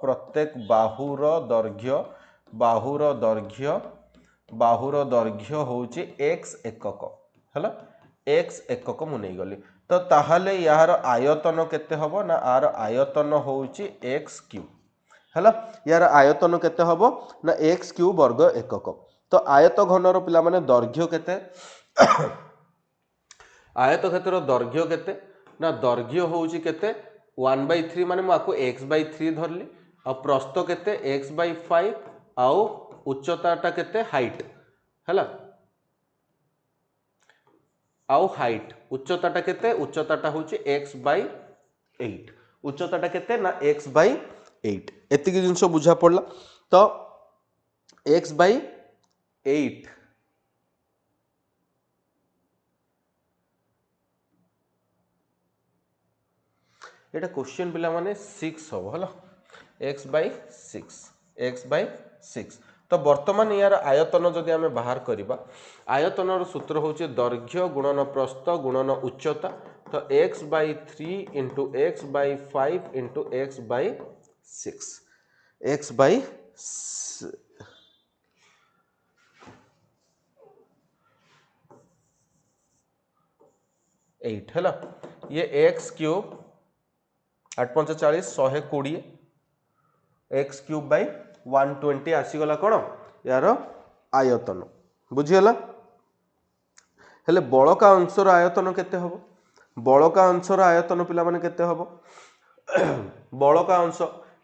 प्रत्येक बाहुर दैर्घ्य होची x एकक हैला x एकक मु नै गली तो ताहाले यार आयतन केते हबो ना आर आयतन होची x क्यूब हैला यार आयतन केते हबो ना x क्यूब वर्ग एकक। तो आयत घनर पिला माने दैर्घ्य केते आयत क्षेत्र दैर्घ्य केते ना दैर्घ्य होची केते 1/3 माने मु आको x/3 धरली आ प्रस्थ केते x/5 आ उच्चताटा केते हाइट हैला आउ हाइट उच्चताटा केते उच्चताटा होची x/8 उच्चताटा केते ना x/8 एतिकी जिंस बुझा पड़ला। तो x/8 एटा क्वेश्चन पिला माने 6 हो हला x/6 तो वर्तमान यार आयतन जदि आमे बाहर करिबा आयतनर सूत्र होचे दैर्घ्य गुणन प्रस्थ गुणन उच्चता तो x/3 into x/5 into x/6 x/8 है ये x cube 8 5 40 120 x cube by 120 आसीगला कौन यार आयतन बुझीगला हेले बड़का अंशर आयतन केते हबो बड़का अंशर आयतन पिला माने केते हबो बड़का अंश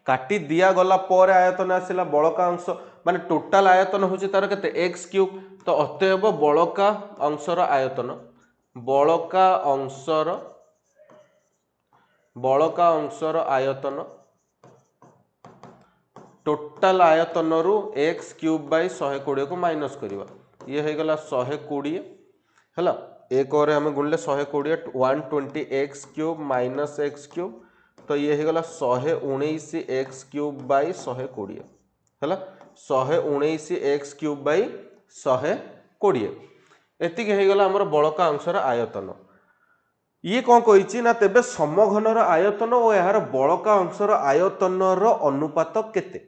काटी दिया गला पर आयतन आसिला बड़का अंश माने टोटल आयतन होची तार केते x क्यूब तो अतएव बड़का अंशर आयतन बड़का अंशर आयतन टोटल आयतन रु x क्यूब बाय 120 को माइनस करिवा ये हे गला 120 हैला एक और हम गुणले 120 120 x cube minus x cube तो ये हे गला 119 x क्यूब बाय 120 हैला 119 x क्यूब बाय 120 एतिक हे गला हमर बड़का अंशर आयतन ये कौन कही ना तेबे समघनर आयतन और यार बड़का अंशर आयतनर अनुपात केते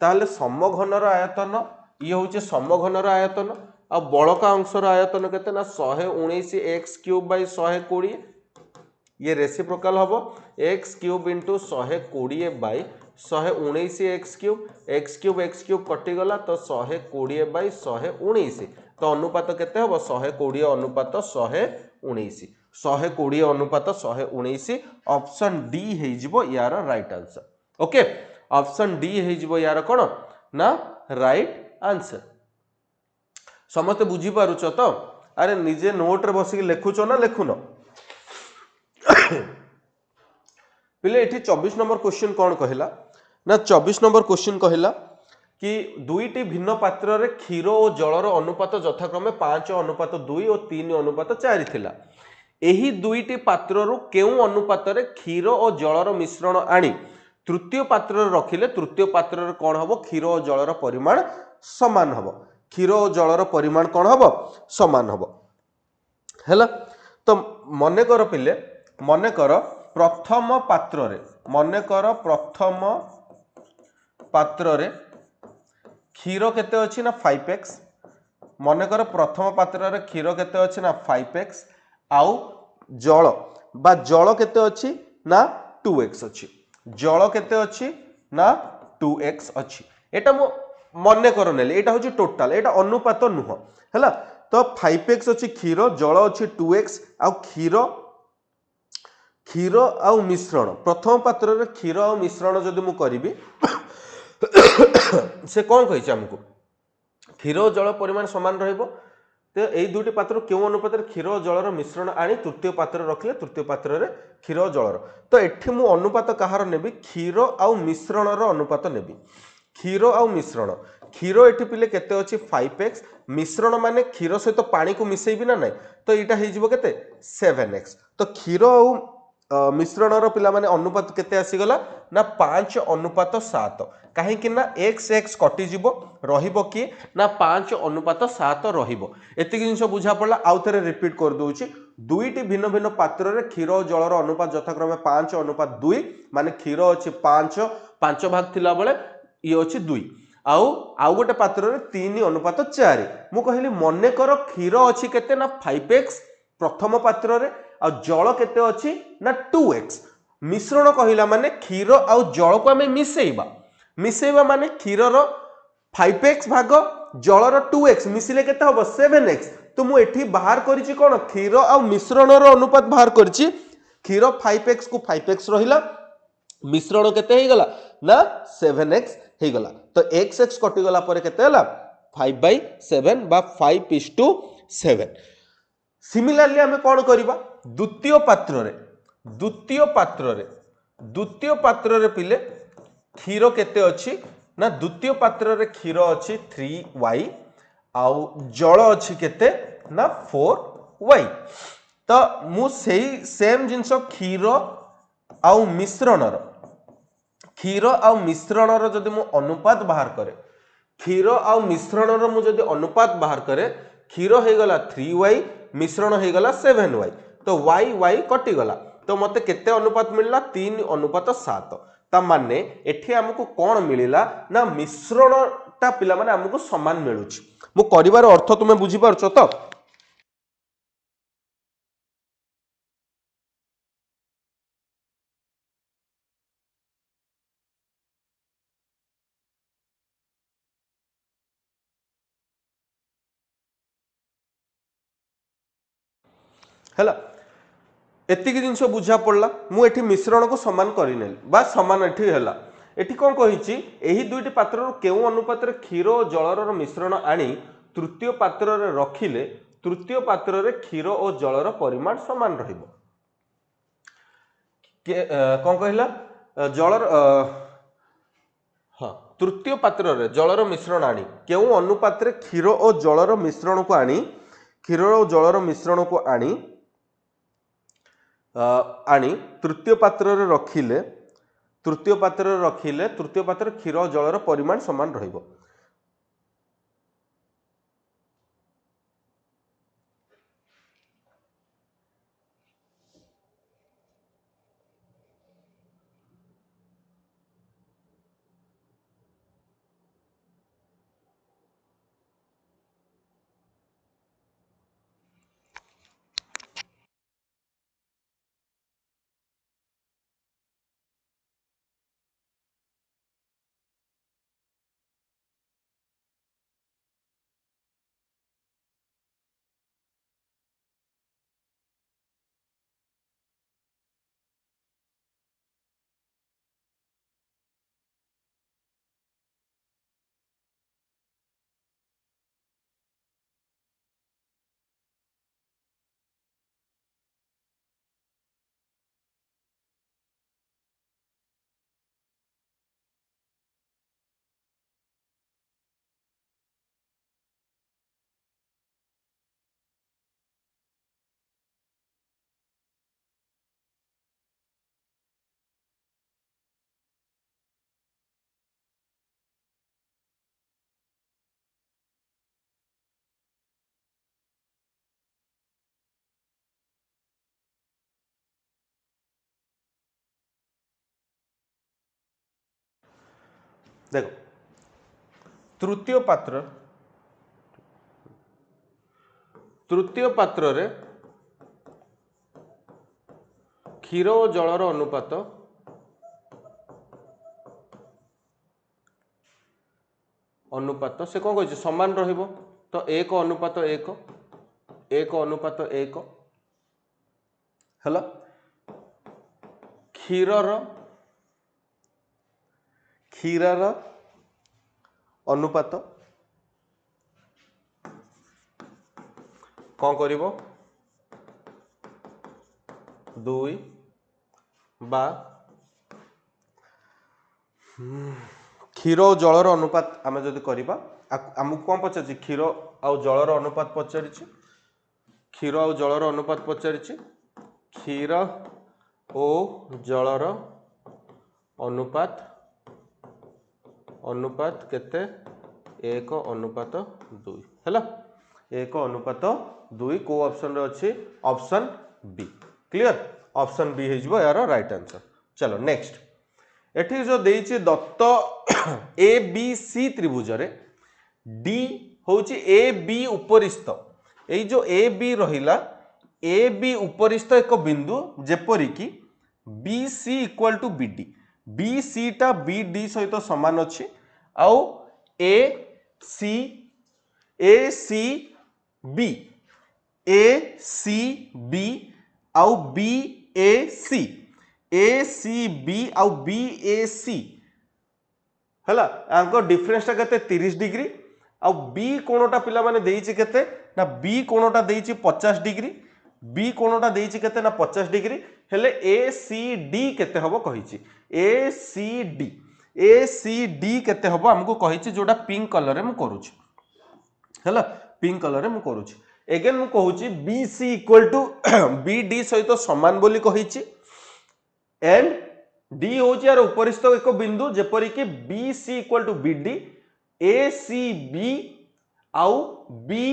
ताहले समघनर आयतन ये होचे समघनर आयतन आ बड़का अंशर आयतन केते ना 119 x क्यूब बाय 120 ये रेसिप्रोकल हबो x cube into 120 by 119 x cube कटि गला तो 120 बाय 119 तो अनुपात केते हबो 120 अनुपात 119 120 अनुपात 119 ऑप्शन डी हे जिवो यार right answer okay option D हे जिवो यार कोन ना राइट आंसर समस्त बुझी पारुछ तो अरे निजे नोट रे बसिक लेखुछ ना लेखुन पिले एठी 24 नंबर क्वेश्चन कौन कहला ना 24 नंबर क्वेश्चन कहला कि दुईटी भिन्न पात्र रे क्षीर और जलर अनुपात यथाक्रमे 5:2 और 3:4 थिला एही दुईटी पात्र रु केउ अनुपात रे क्षीर और जलर मिश्रण आनी तृतीय पात्र रे रखिले तृतीय पात्र रे कोन हबो क्षीर और जलर परिमाण समान हबो क्षीर और जलर परिमाण कोन हबो समान हबो हैला तो मने कर पिले मने कर प्रथम पात्र रे क्षीर केते अछि ना 5x मनकर प्रथम पात्र रे क्षीर केते अछि ना 5x आउ जल बा जल केते अछि ना 2x अछि जल केते अछि ना 2x अछि एटा मो मने कर नेले एटा होची टोटल एटा अनुपात नुह हैला तो 5x अछि क्षीर जल अछि 2x आउ क्षीर क्षीर आउ मिश्रण प्रथम पात्र रे क्षीर आउ मिश्रण जदि मु करिवि से कौन कही आमको क्षीर और जल परिमाण समान रहिबो तो यही दुईटी पात्र क्यों अनुपात क्षीर और जलर मिश्रण आनी तृतीय पात्र रखिले तृतीय पात्र रे क्षीर और जलर तो एठी मु अनुपात कहार नेबी क्षीर आउ मिश्रणर अनुपात नेबी क्षीर आउ मिश्रण क्षीर एठी पिले केते अछि 5x मिश्रण माने क्षीर सहित पानी को मिसेइबी ना नै तो एटा हे जिवो केते 7x तो क्षीर आउ मिश्रणर पिला माने अनुपात केते आसीगला ना 5 अनुपात 7 कहीं ना एक्स एक्स कटि जीवो रहिबो कि ना 5 अनुपात 7 रहिबो एतिक जिनिस बुझा पड़ला आउ थरे रिपीट कर दूची दुईटी भिन्न भिन्न पात्र रे क्षीर और जलर अनुपात यथाक्रमे 5 अनुपात 2 माने क्षीर अछि 5 5 भाग थिला बेले ये अछि 2 आउ गोटे पात्र रे 3 अनुपात 4 मु कहली मने कर क्षीर अछि केते ना 5x प्रथम पात्र रे आ जल केते अछि ना 2x मिश्रण कहिला माने क्षीर आउ जल को आमे मिसेइबा माने क्षीरर 5x भाग जलर 2x मिसिले केते हबो 7x तो मु एठी बाहर करिछि कोन क्षीर आउ मिश्रणर अनुपात बाहर करिछि क्षीर 5x को 5x रहिला मिश्रण केते हे गला ना 7x हे गला तो x x कटि गला परे केते हला 5/7 बा 5:7 सिमिलरली हमें कौन करिबा द्वितीय पात्र रे पिले क्षीर केते अछि ना द्वितीय पात्र रे क्षीर अछि 3y आउ जल अछि केते ना 4y तो मु सेही सेम जिंस क्षीर आउ मिश्रणर जदि मु अनुपात बाहर करे क्षीर आउ मिश्रणर मु जदि अनुपात बाहर करे क्षीर हे गला 3y मिश्रण हे गला 7y तो y कटि गला तो मते केते अनुपात मिलला 3 अनुपात 7 ता माने एठी हमको कोन मिलिला ना मिश्रणटा पिला माने हमको समान मिलुची मु करिवार अर्थ तुमे बुझी पारछो तो हैला एतिकी जिनिस बुझा पड़ला मु एठी मिश्रण को समान करिनेली बा समान एठी हैला एठी कोन कहिछि एही दुईटी पात्र केउ अनुपात रे क्षीर और जलर मिश्रण आनी तृतीय पात्र रे रखिले तृतीय पात्र रे क्षीर और जलर परिमाण समान रहिबो के कोन कहिला जलर हाँ तृतीय पात्र रे जलर मिश्रण आनी केउ अनुपात रे क्षीर और जलर मिश्रण को आनी क्षीर और जलर मिश्रण को आनी आनी तृतीय पात्र रे रखिले तृतीय पात्र क्षीर और जलर परिमाण समान रहिबो देखो तृतीय पात्र रे क्षीर और जलर अनुपात से कौन कह समान रहिबो तो 1:1 हला क्षीरर अनुपात कौन करिबो 2 बा क्षीर और जलर अनुपात आम जदि करबा आमको कौन पचार क्षीर आउ जलर अनुपात पचार क्षीर आउ जलर अनुपात पचार क्षीर और जलर अनुपात केते 1:2 हैला 1:2 को ऑप्शन रे अछि option B clear option B हे जबो यार राइट आंसर। चलो नेक्स्ट एठी जो देइछि दत्त ए बी सी त्रिभुज रे डी होछि ए बी उपरिस्थ एई जो ए बी रहिला ए बी उपरिस्थ एक बिंदु जेपरि कि B C equal to B D B C टा बी डी सहित समान अछि आउ ए सी बी आउ बी ए सी आउ बी ए सी हैला आंको डिफरेंस टा केते 30 डिग्री आउ बी कोणटा पिला माने देइछि केते ना बी कोणटा देइछि 50 डिग्री बी कोणटा देइछि केते ना 50 डिग्री हेले ए सी डी केते हबो कहिछि ए सी डी केते हबो हमको कहिछि जोटा पिंक कलर रे मु करूछि हैला पिंक कलर रे मु करूछि अगेन मु कहूछि B C equal to B D सहित समान बोली कहिछि एंड डी होछि यार उपरिस्थ एक बिंदु जेपरि कि B C equal to B D A C B आउ बी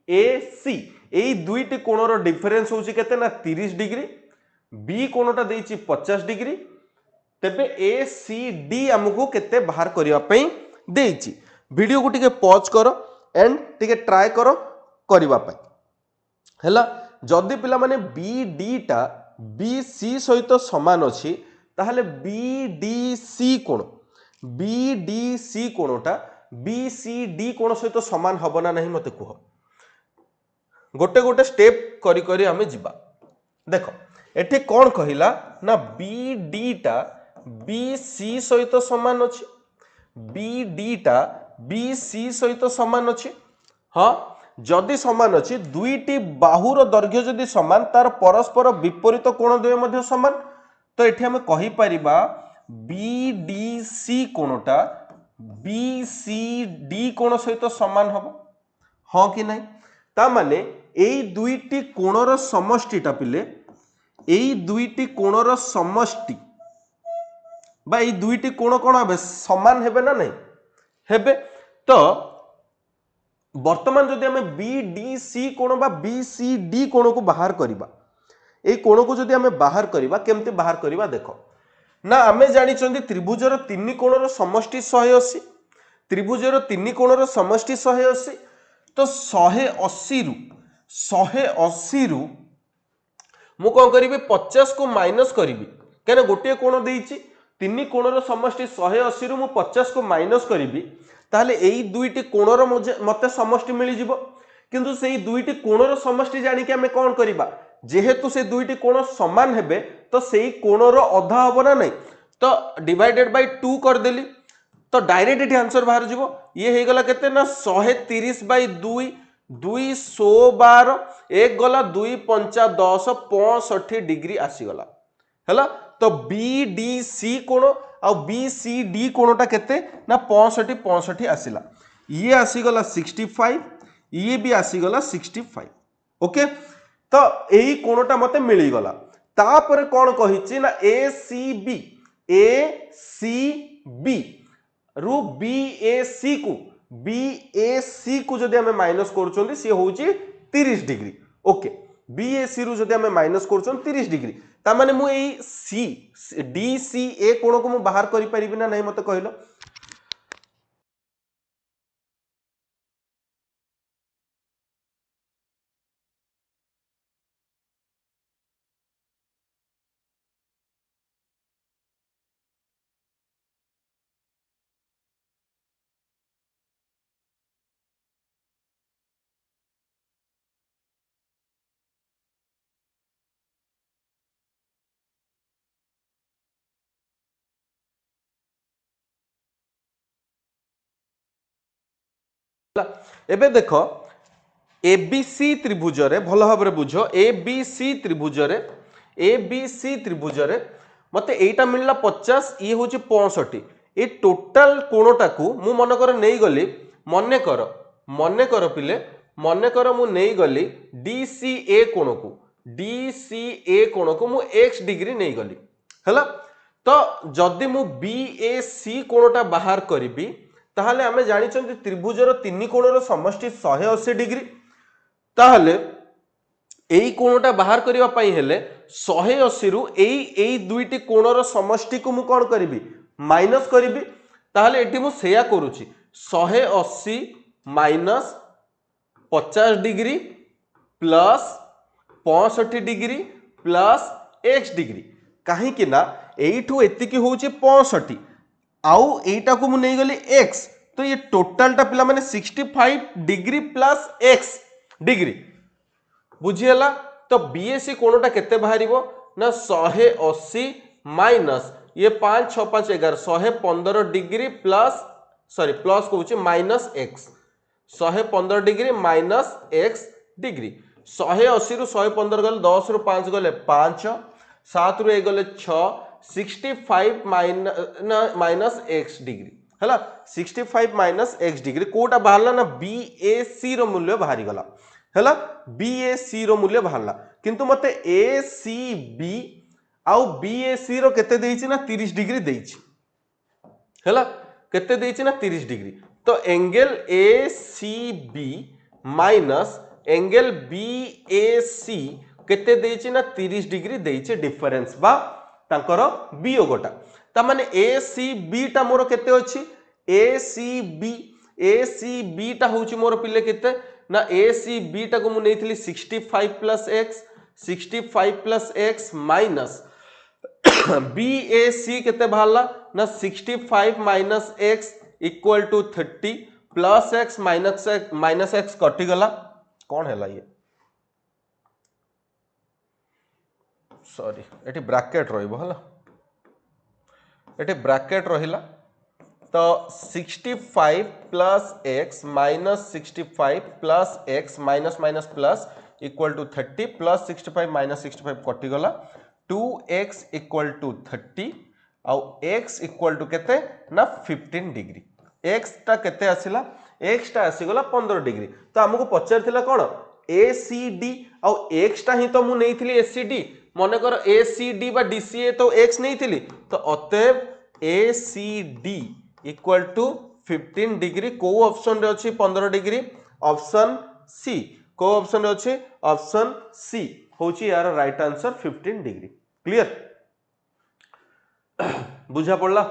ए सी एई दुईटी कोणर डिफरेंस होछि केते ना 30 डिग्री बी कोणटा देइछि 50 डिग्री तेबे ए सी डी हमको केते बाहर करिया पई देइछि वीडियो को टिके पॉज करो एंड टिके ट्राई करो करिवा पई हैला जदि पिला माने बी डी टा बी सी सहित समान अछि ताहले बी डी सी कोणटा बी सी डी कोण सहित समान हबो ना नहीं मते कुह गोटे गोटे स्टेप करी करी हमें जिबा देखो एठी कोन कहिला ना बी डी टा बी सी सहित समान अछि बी डी टा बी सी सहित समान अछि हाँ जदि समान अछि दुईटी बाहुर दैर्घ्य जदि समान तार परस्पर विपरीत कोण द्वय मध्ये समान तो एठी हमें कहि परिबा बी डी सी कोणटा बी सी डी कोण सहित समान हबो हाँ कि नहीं ता माने एई दुईटी कोणर समष्टिटा पिले एई दुईटी कोणर समष्टि बा एई दुईटी कोण कोण हेबे समान हेबे ना नहीं हेबे तो वर्तमान जदि हमें बी डी सी कोण बा बी सी डी कोण को बाहर करिबा ए कोण को जदि हमें बाहर करिबा केमते बाहर करिबा देखो ना आमे जानि चंदी त्रिभुजर तीन कोणर समष्टि 180 त्रिभुजर तीन कोणर समष्टि 180 तो 180 रु मु कोन करिबि 50 को माइनस करिबि केने गोटे कोण देइछि तीन कोणर समष्टि 180 रु मु 50 को माइनस करिबि ताहले एई दुईटी कोणर मते समष्टि मिली जिवो किंतु सेई दुईटी कोणर समष्टि जानि के हमें कोन करिबा जेहेतु से दुईटी कोण समान हेबे तो सेई कोणर अधा हबो ना नहीं तो डिवाइडेड बाय 2 कर देली तो डायरेक्ट एठी आंसर बाहर जिवो ये हे गला केते ना 130 बाय 2 212 एक गला 2 5 10 65 डिग्री आसी गला हैला तो बी डी सी कोण आ बी सी डी कोणटा केते ना 65 आसीला ये आसी गला 65 ये भी आसी गला 65 ओके तो एही कोणटा मते मिली गला तापर कोन कहिछि ना ए सी बी रु बी ए सी को जदि हमें माइनस करछोंती से होउची 30 डिग्री ओके बी ए सी रु जदि हमें माइनस करछों 30 डिग्री ता माने मु एई सी डी सी ए कोण को मु बाहर करि परिबि ना नहीं मते कहलो एबे देख एबीसी त्रिभुज रे भल भाव बुझ एबीसी त्रिभुज रे मते एटा मिलला 50 ये हूँ 65 ये टोटाल कोणटा को मु मनकर नहीं गली मन कर पिले मन कर मु नहीं गली डीसीए कोण को मु x डिग्री नहीं गली हैला तो जदि मु बीएसी कोणटा बाहर करी ताहले आमे जानिछन त्रिभुजर तीन कोणर समष्टि 180 डिग्री ताहले एई कोणटा बाहर करिवा पई हेले 180 रु एई दुईटी कोणर समष्टि को मु कोन करिवि माइनस करिवि ताहले एटी मु सेया करूची 180 minus 50 degree plus 65 degree plus x degree कहीं कि ना एठू एतिकी होची 65 आउ एटा को मु नहीं गली x तो ये टोटल टा पिला माने 65 डिग्री प्लस x डिग्री बुझीला तो बीएससी कोणटा केते बाहरिबो ना 180 माइनस ये 5 6 5 11 115 डिग्री प्लस सॉरी प्लस कहूची minus x 115 degree minus x degree 180 रु 115 गले 10 रु 5 गले 5 7 रु 1 गले 6 65 माइनस x डिग्री हैला 65 माइनस x डिग्री कोटा बाहरला ना BAC रो मूल्य बाहरी गला हैला BAC रो मूल्य बाहरला किंतु मते ACB आउ BAC रो केते देइछि ना 30 डिग्री देइछि हैला केते देइछि ना 30 डिग्री तो angle ACB minus angle BAC केते देइछि ना 30 डिग्री देइछि डिफरेंस बा तांकर वियोगटा ता माने ACB टा मोर केते अछि ACB टा होछि मोर पिले केते ना ACB टा को मु नेइथिली 65 प्लस x माइनस BAC केते भाला ना 65 minus x equal to 30 plus x minus x कटि गला कोन हैला ये सॉरी एटी ब्रैकेट रहिबो हला एटी ब्रैकेट रहिला तो 65 plus x minus 65 plus x minus minus plus equal to 30 plus 65 minus 65 कटि गला 2x इक्वल टू 30 आउ x इक्वल टू केते ना 15 डिग्री x टा केते आसिला x टा आसी गला 15 डिग्री तो हमको पचार थिला कोन ACD आउ x टा ही तो मु नेइथिली ACD मन कर ACD बा DCA तो x नहीं थिली तो अतएव ACD इक्वल टू 15 डिग्री को ऑप्शन रे अछि 15 डिग्री ऑप्शन सी को ऑप्शन रे अछि ऑप्शन सी होची यार राइट आंसर 15 डिग्री क्लियर बुझा पड़ला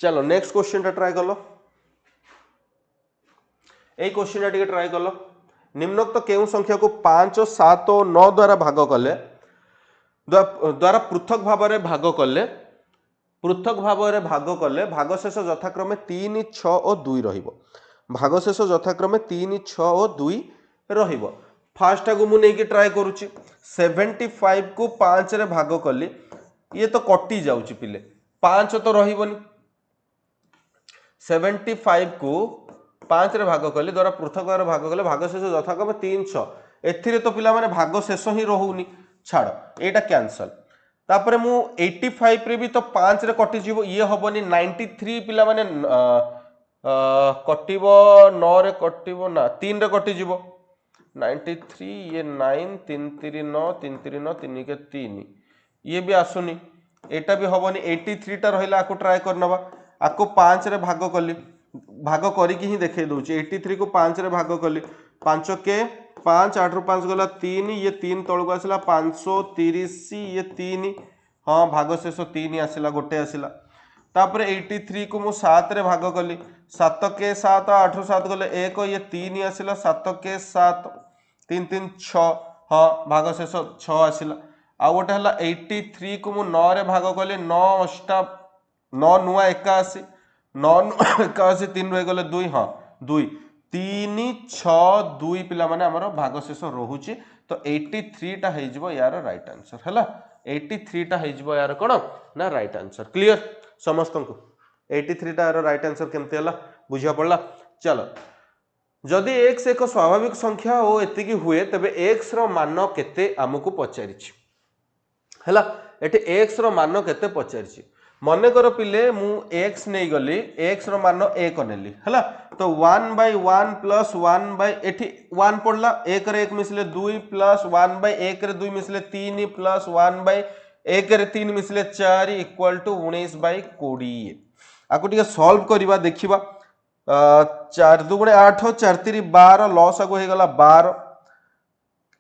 चलो नेक्स्ट क्वेश्चन टा ट्राई कलो ए क्वेश्चन टा टिके ट्राई कलो निम्नोक्त केउ संख्या को 5 7 और 9 द्वारा भाग कले द्वारा पृथक भाव में भागशेष यथाक्रमे 3 6 और 2 रहिबो भागशेष यथाक्रमे 3 6 और 2 रहिबो फास्ट को मु नेकी ट्राई करूची 75 को 5 रे भाग कली ये तो कटि जाउची पिले 5 तो रहिबोनी 75 को 5 रे भाग कली द्वारा पृथक भाव भाग कले भागशेष यथाक्रमे 3 6 एथिरे तो पिला माने भागशेष ही रहउनी छाड़ एटा कैंसल तापरे मु 85 रे भी तो 5 रे कटि जीवो ये हबनी 93 पिला माने कटिबो 9 रे कटिबो ना 3 रे कटि जीवो 93 ये 9 3 3 9 3 3 9 3 के 3 ये भी आसुनी एटा भी हबनी 83 टा रहिला आको ट्राई करनबा आको 5 रे भाग कली भाग करी की ही देखे दउची 83 को 5 रे भाग कली 5 के 5 8 रु 5 गला 3 ये 3 तळ को आसिला 530 ये 3 हां भागशेष 3 आसिला गोटे आसिला तापर 83 को मु 7 रे भाग कली 7 के 7 8 रु 7 गले 1 ये 3 आसिला 7 के 7 3 3 6 हां भागशेष 6 आसिला आ गोटे हला 83 को मु 9 रे भाग कली 9 8 9 नुआ 81 9 81 3 रह गले 2 हां 2 3 6 2 पिला माने हमर भागशेष रहुची तो 83 टा हे जिवो यार राइट आंसर हला 83 टा हे जिवो यार कोन ना राइट आंसर क्लियर समस्त को 83 टार राइट आंसर केमती हला बुझा पड़ला। चलो जदि x एक स्वाभाविक संख्या और एतिकी हुए तबे x रो मान केते आमको पचारिछि हला एठी x रो मान केते पचारिछि मन कर पिले मु x नहीं गली x रो मान 1 नेली हला तो 1/1 प्लस 1 एठी 1 पड़ला 1 रे 1 मिसले 2 प्लस 1/1 रे 2 मिसले 3 प्लस 1/1 रे 3 मिसले 4 इक्वल टू 19/20 आको टिके सॉल्व करबा देखिबा 4 2 8 4 3 12 लॉस आगो हे गला 12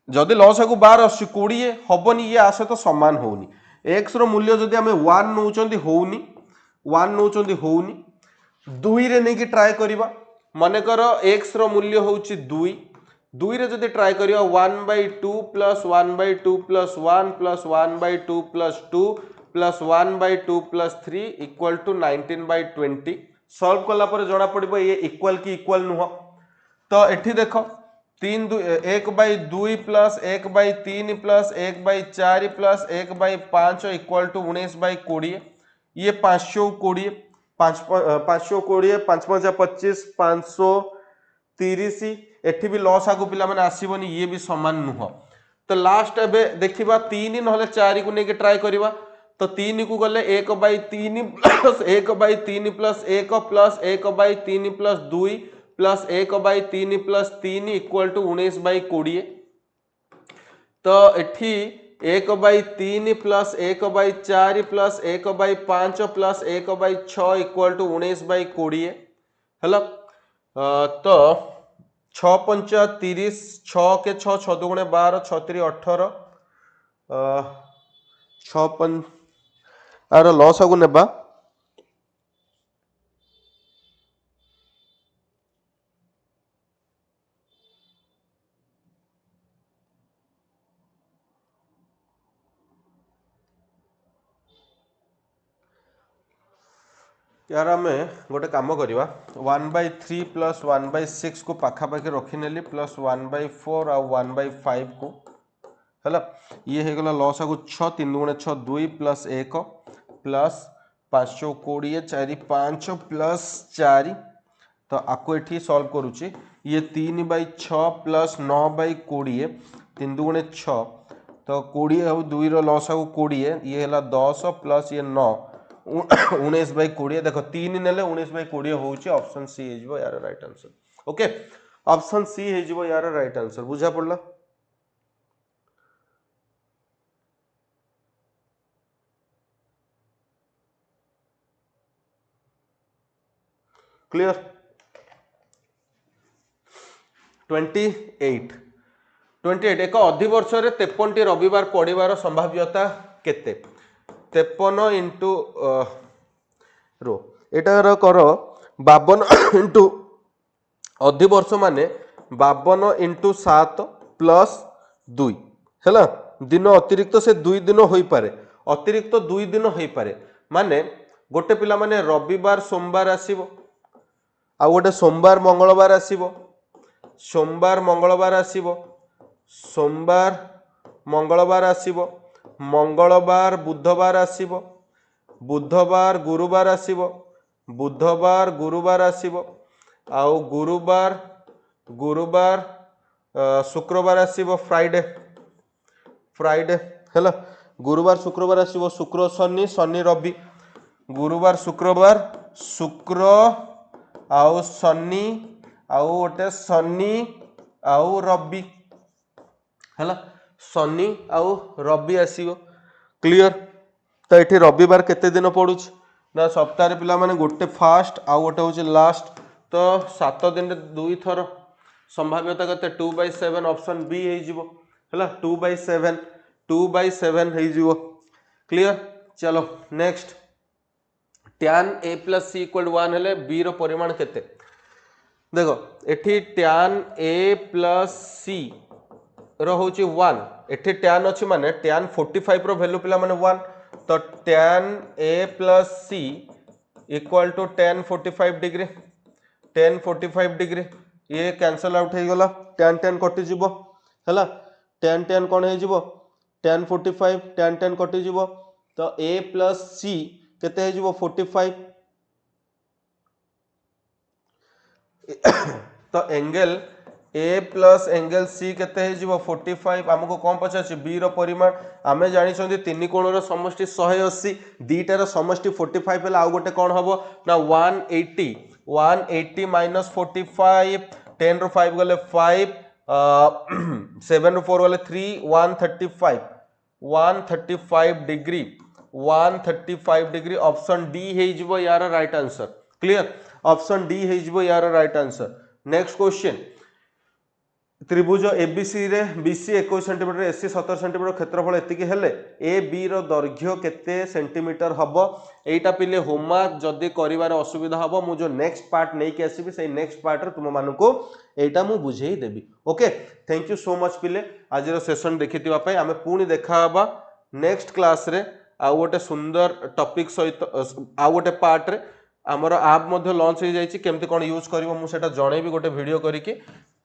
जदि लॉस आगो 12 आसी 20 हबनी ये आसे तो समान होनी x रो मूल्य जदि हमें 1 नौचंदी होउनी 1 नौचंदी होउनी 2 रे नै कि ट्राई करबा माने कर x रो मूल्य होउची 2 2 रे जदि ट्राई करियो 1/2 plus 1/2 plus 1 plus 1/2 plus 2 plus 1/2 plus 3 equal to 19/20 solve कला पर जणा पड़िबो ये इक्वल की इक्वल नुह तो एठी देखो 1/2 plus 1/3 plus 1/4 plus 1/5 equal to 19/20 ये 520 520 5×5 530 एठी भी लॉस आगु पिला माने आसीबनी ये भी समान नुह तो लास्ट एबे देखिबा 3 नहले 4 को नेके ट्राई करिबा तो 3 को गले 1/3 plus 1/3 plus 1 plus 1/3 plus 2 plus 1/3 plus 3 equal to 19/20 तो एठी 1/3 plus 1/4 plus 1/5 plus 1/6 equal to 19/20 हेलो तो 6 5 30 6 के 6 6 2 12 6 3 18 6 5 आर लॉस आगु नेबा यार आम गोटे कम करवा 1/3 प्लस 1/6 को पाखापाखि रखिनेली प्लस 1/4 आ 1/5 को है ये हो गला लॉस आगु 6 3 गुणे 6 2 प्लस 1 प्लस 520 4 5 प्लस 4 तो आपको ये सॉल्व करुच्ची ये 3/6 प्लस 9/20 3 गुणे 6 तो 20 आउ 2 लॉस आगु 20 ये है 10 प्लस ये 9 19/20 देखो 3 नेले 19/20 होउची ऑप्शन सी हेजिबो यार right answer okay option C हेजिबो यार राइट आंसर बुझा पड़ला क्लियर 28 एक अधिवर्ष रे 53 टी रविवार पड़िबार संभाव्यता केते 53 इंटू रो एटार कर 52 इंटू अधिवर्ष माने 52 इंटू 7 प्लस 2 है दिन अतिरिक्त से 2 दिन हो पारे अतिरिक्त 2 दिन हो पारे माने गोटे पिला माने रविवार सोमवार आसीबो आ गोटे सोमवार मंगलवार आसीबो सोमवार मंगलवार आसीबो सोमवार मंगलवार आसीबो मंगलवार बुधवार आसीबो बुधवार गुरुवार आसीबो बुधवार गुरुवार आसीबो आउ गुरुवार गुरुवार शुक्रवार आसीबो फ्राइडे फ्राइडे हैला गुरुवार शुक्रवार आसीबो शुक्र शनि शनि रवि गुरुवार शुक्रवार शुक्र आउ शनि आउ गोटे शनि आउ रवि हैला शनि आउ रवि आसीबो क्लियर तो ये रविवार केते दिन पड़ुछ ना सप्ताह पिला माने गोटे फास्ट आउ गोटे होची लास्ट तो 7 दिन 2 थर संभाव्यता केते 2/7 ऑप्शन बी हे जिवो हैला 2/7 हे जिवो क्लियर चलो next tan a plus c equal to 1 हेले b रो परिमाण केते देखो एठी tan a plus c रो होची 1 एठी tan अछि माने tan 45 रो वैल्यू पिला माने 1 तो tan a plus c equal to tan 45 degree tan 45 degree ये कैंसल आउट हो गला tan कटि जिवो हैला tan कोन हे जिवो tan 45 tan कटि जिवो तो a plus c केते हे जिवो 45 तो angle A plus angle C केते हे जीवो 45 हमको कौन पचार बी रो परिमाण आमे जानी छथि तीन कोण रो समष्टि 180 दीटा रो समष्टि 45 हेला आउ गोटे कोन हबो ना 180 माइनस 45 10 रो 5 गले 5 7 रो 4 गले 3 135 डिग्री 135 डिग्री ऑप्शन डी हे जीवो यार right answer clear option D हे जीवो यार राइट आंसर नेक्स्ट क्वेश्चन त्रिभुज एबीसी रे बीसी 21 सेंटीमीटर एसी 17 सेंटीमीटर क्षेत्रफल एतिकी हेले ए बी रो दैर्घ्य केते सेंटीमीटर हबो एटा पिले होमवर्क जदी करिवार असुविधा हबो मु जो नेक्स्ट पार्ट नै के आसीबी सेही नेक्स्ट पार्ट रे तुम मानको एटा मु बुझेई देबी okay thank you so much पिले आज रो सेशन देखितिबा पई हमें पुनी देखा हबा नेक्स्ट क्लास रे आ गोटे सुंदर टॉपिक सहित आ गोटे पार्ट रे हमर ऐप मध्ये लॉन्च हो जाईची केमती कोन यूज करबो मु सेटा जणेबी गोटे वीडियो करिके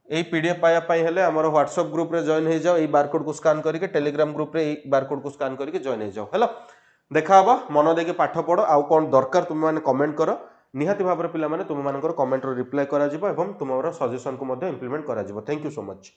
यही पीडीएफ पाया हेले आमर व्हाट्सएप ग्रुप रे जॉइन हो जाओ बारकोड को स्कान करके टेलीग्राम ग्रुप रे बारकोड को स्कान करके जॉइन हो जाओ हेलो देखा हबा मन देके पाठ पढ़ो आउ कोन दरकार तुम माने कमेंट करो निहाती भाव रे पिला माने तुम मानकर कमेंट रो रिप्लाई करा जिवो एवं तुमरो सजेशन को मध्ये इंप्लीमेंट करा जिवो थैंक यू सो मच।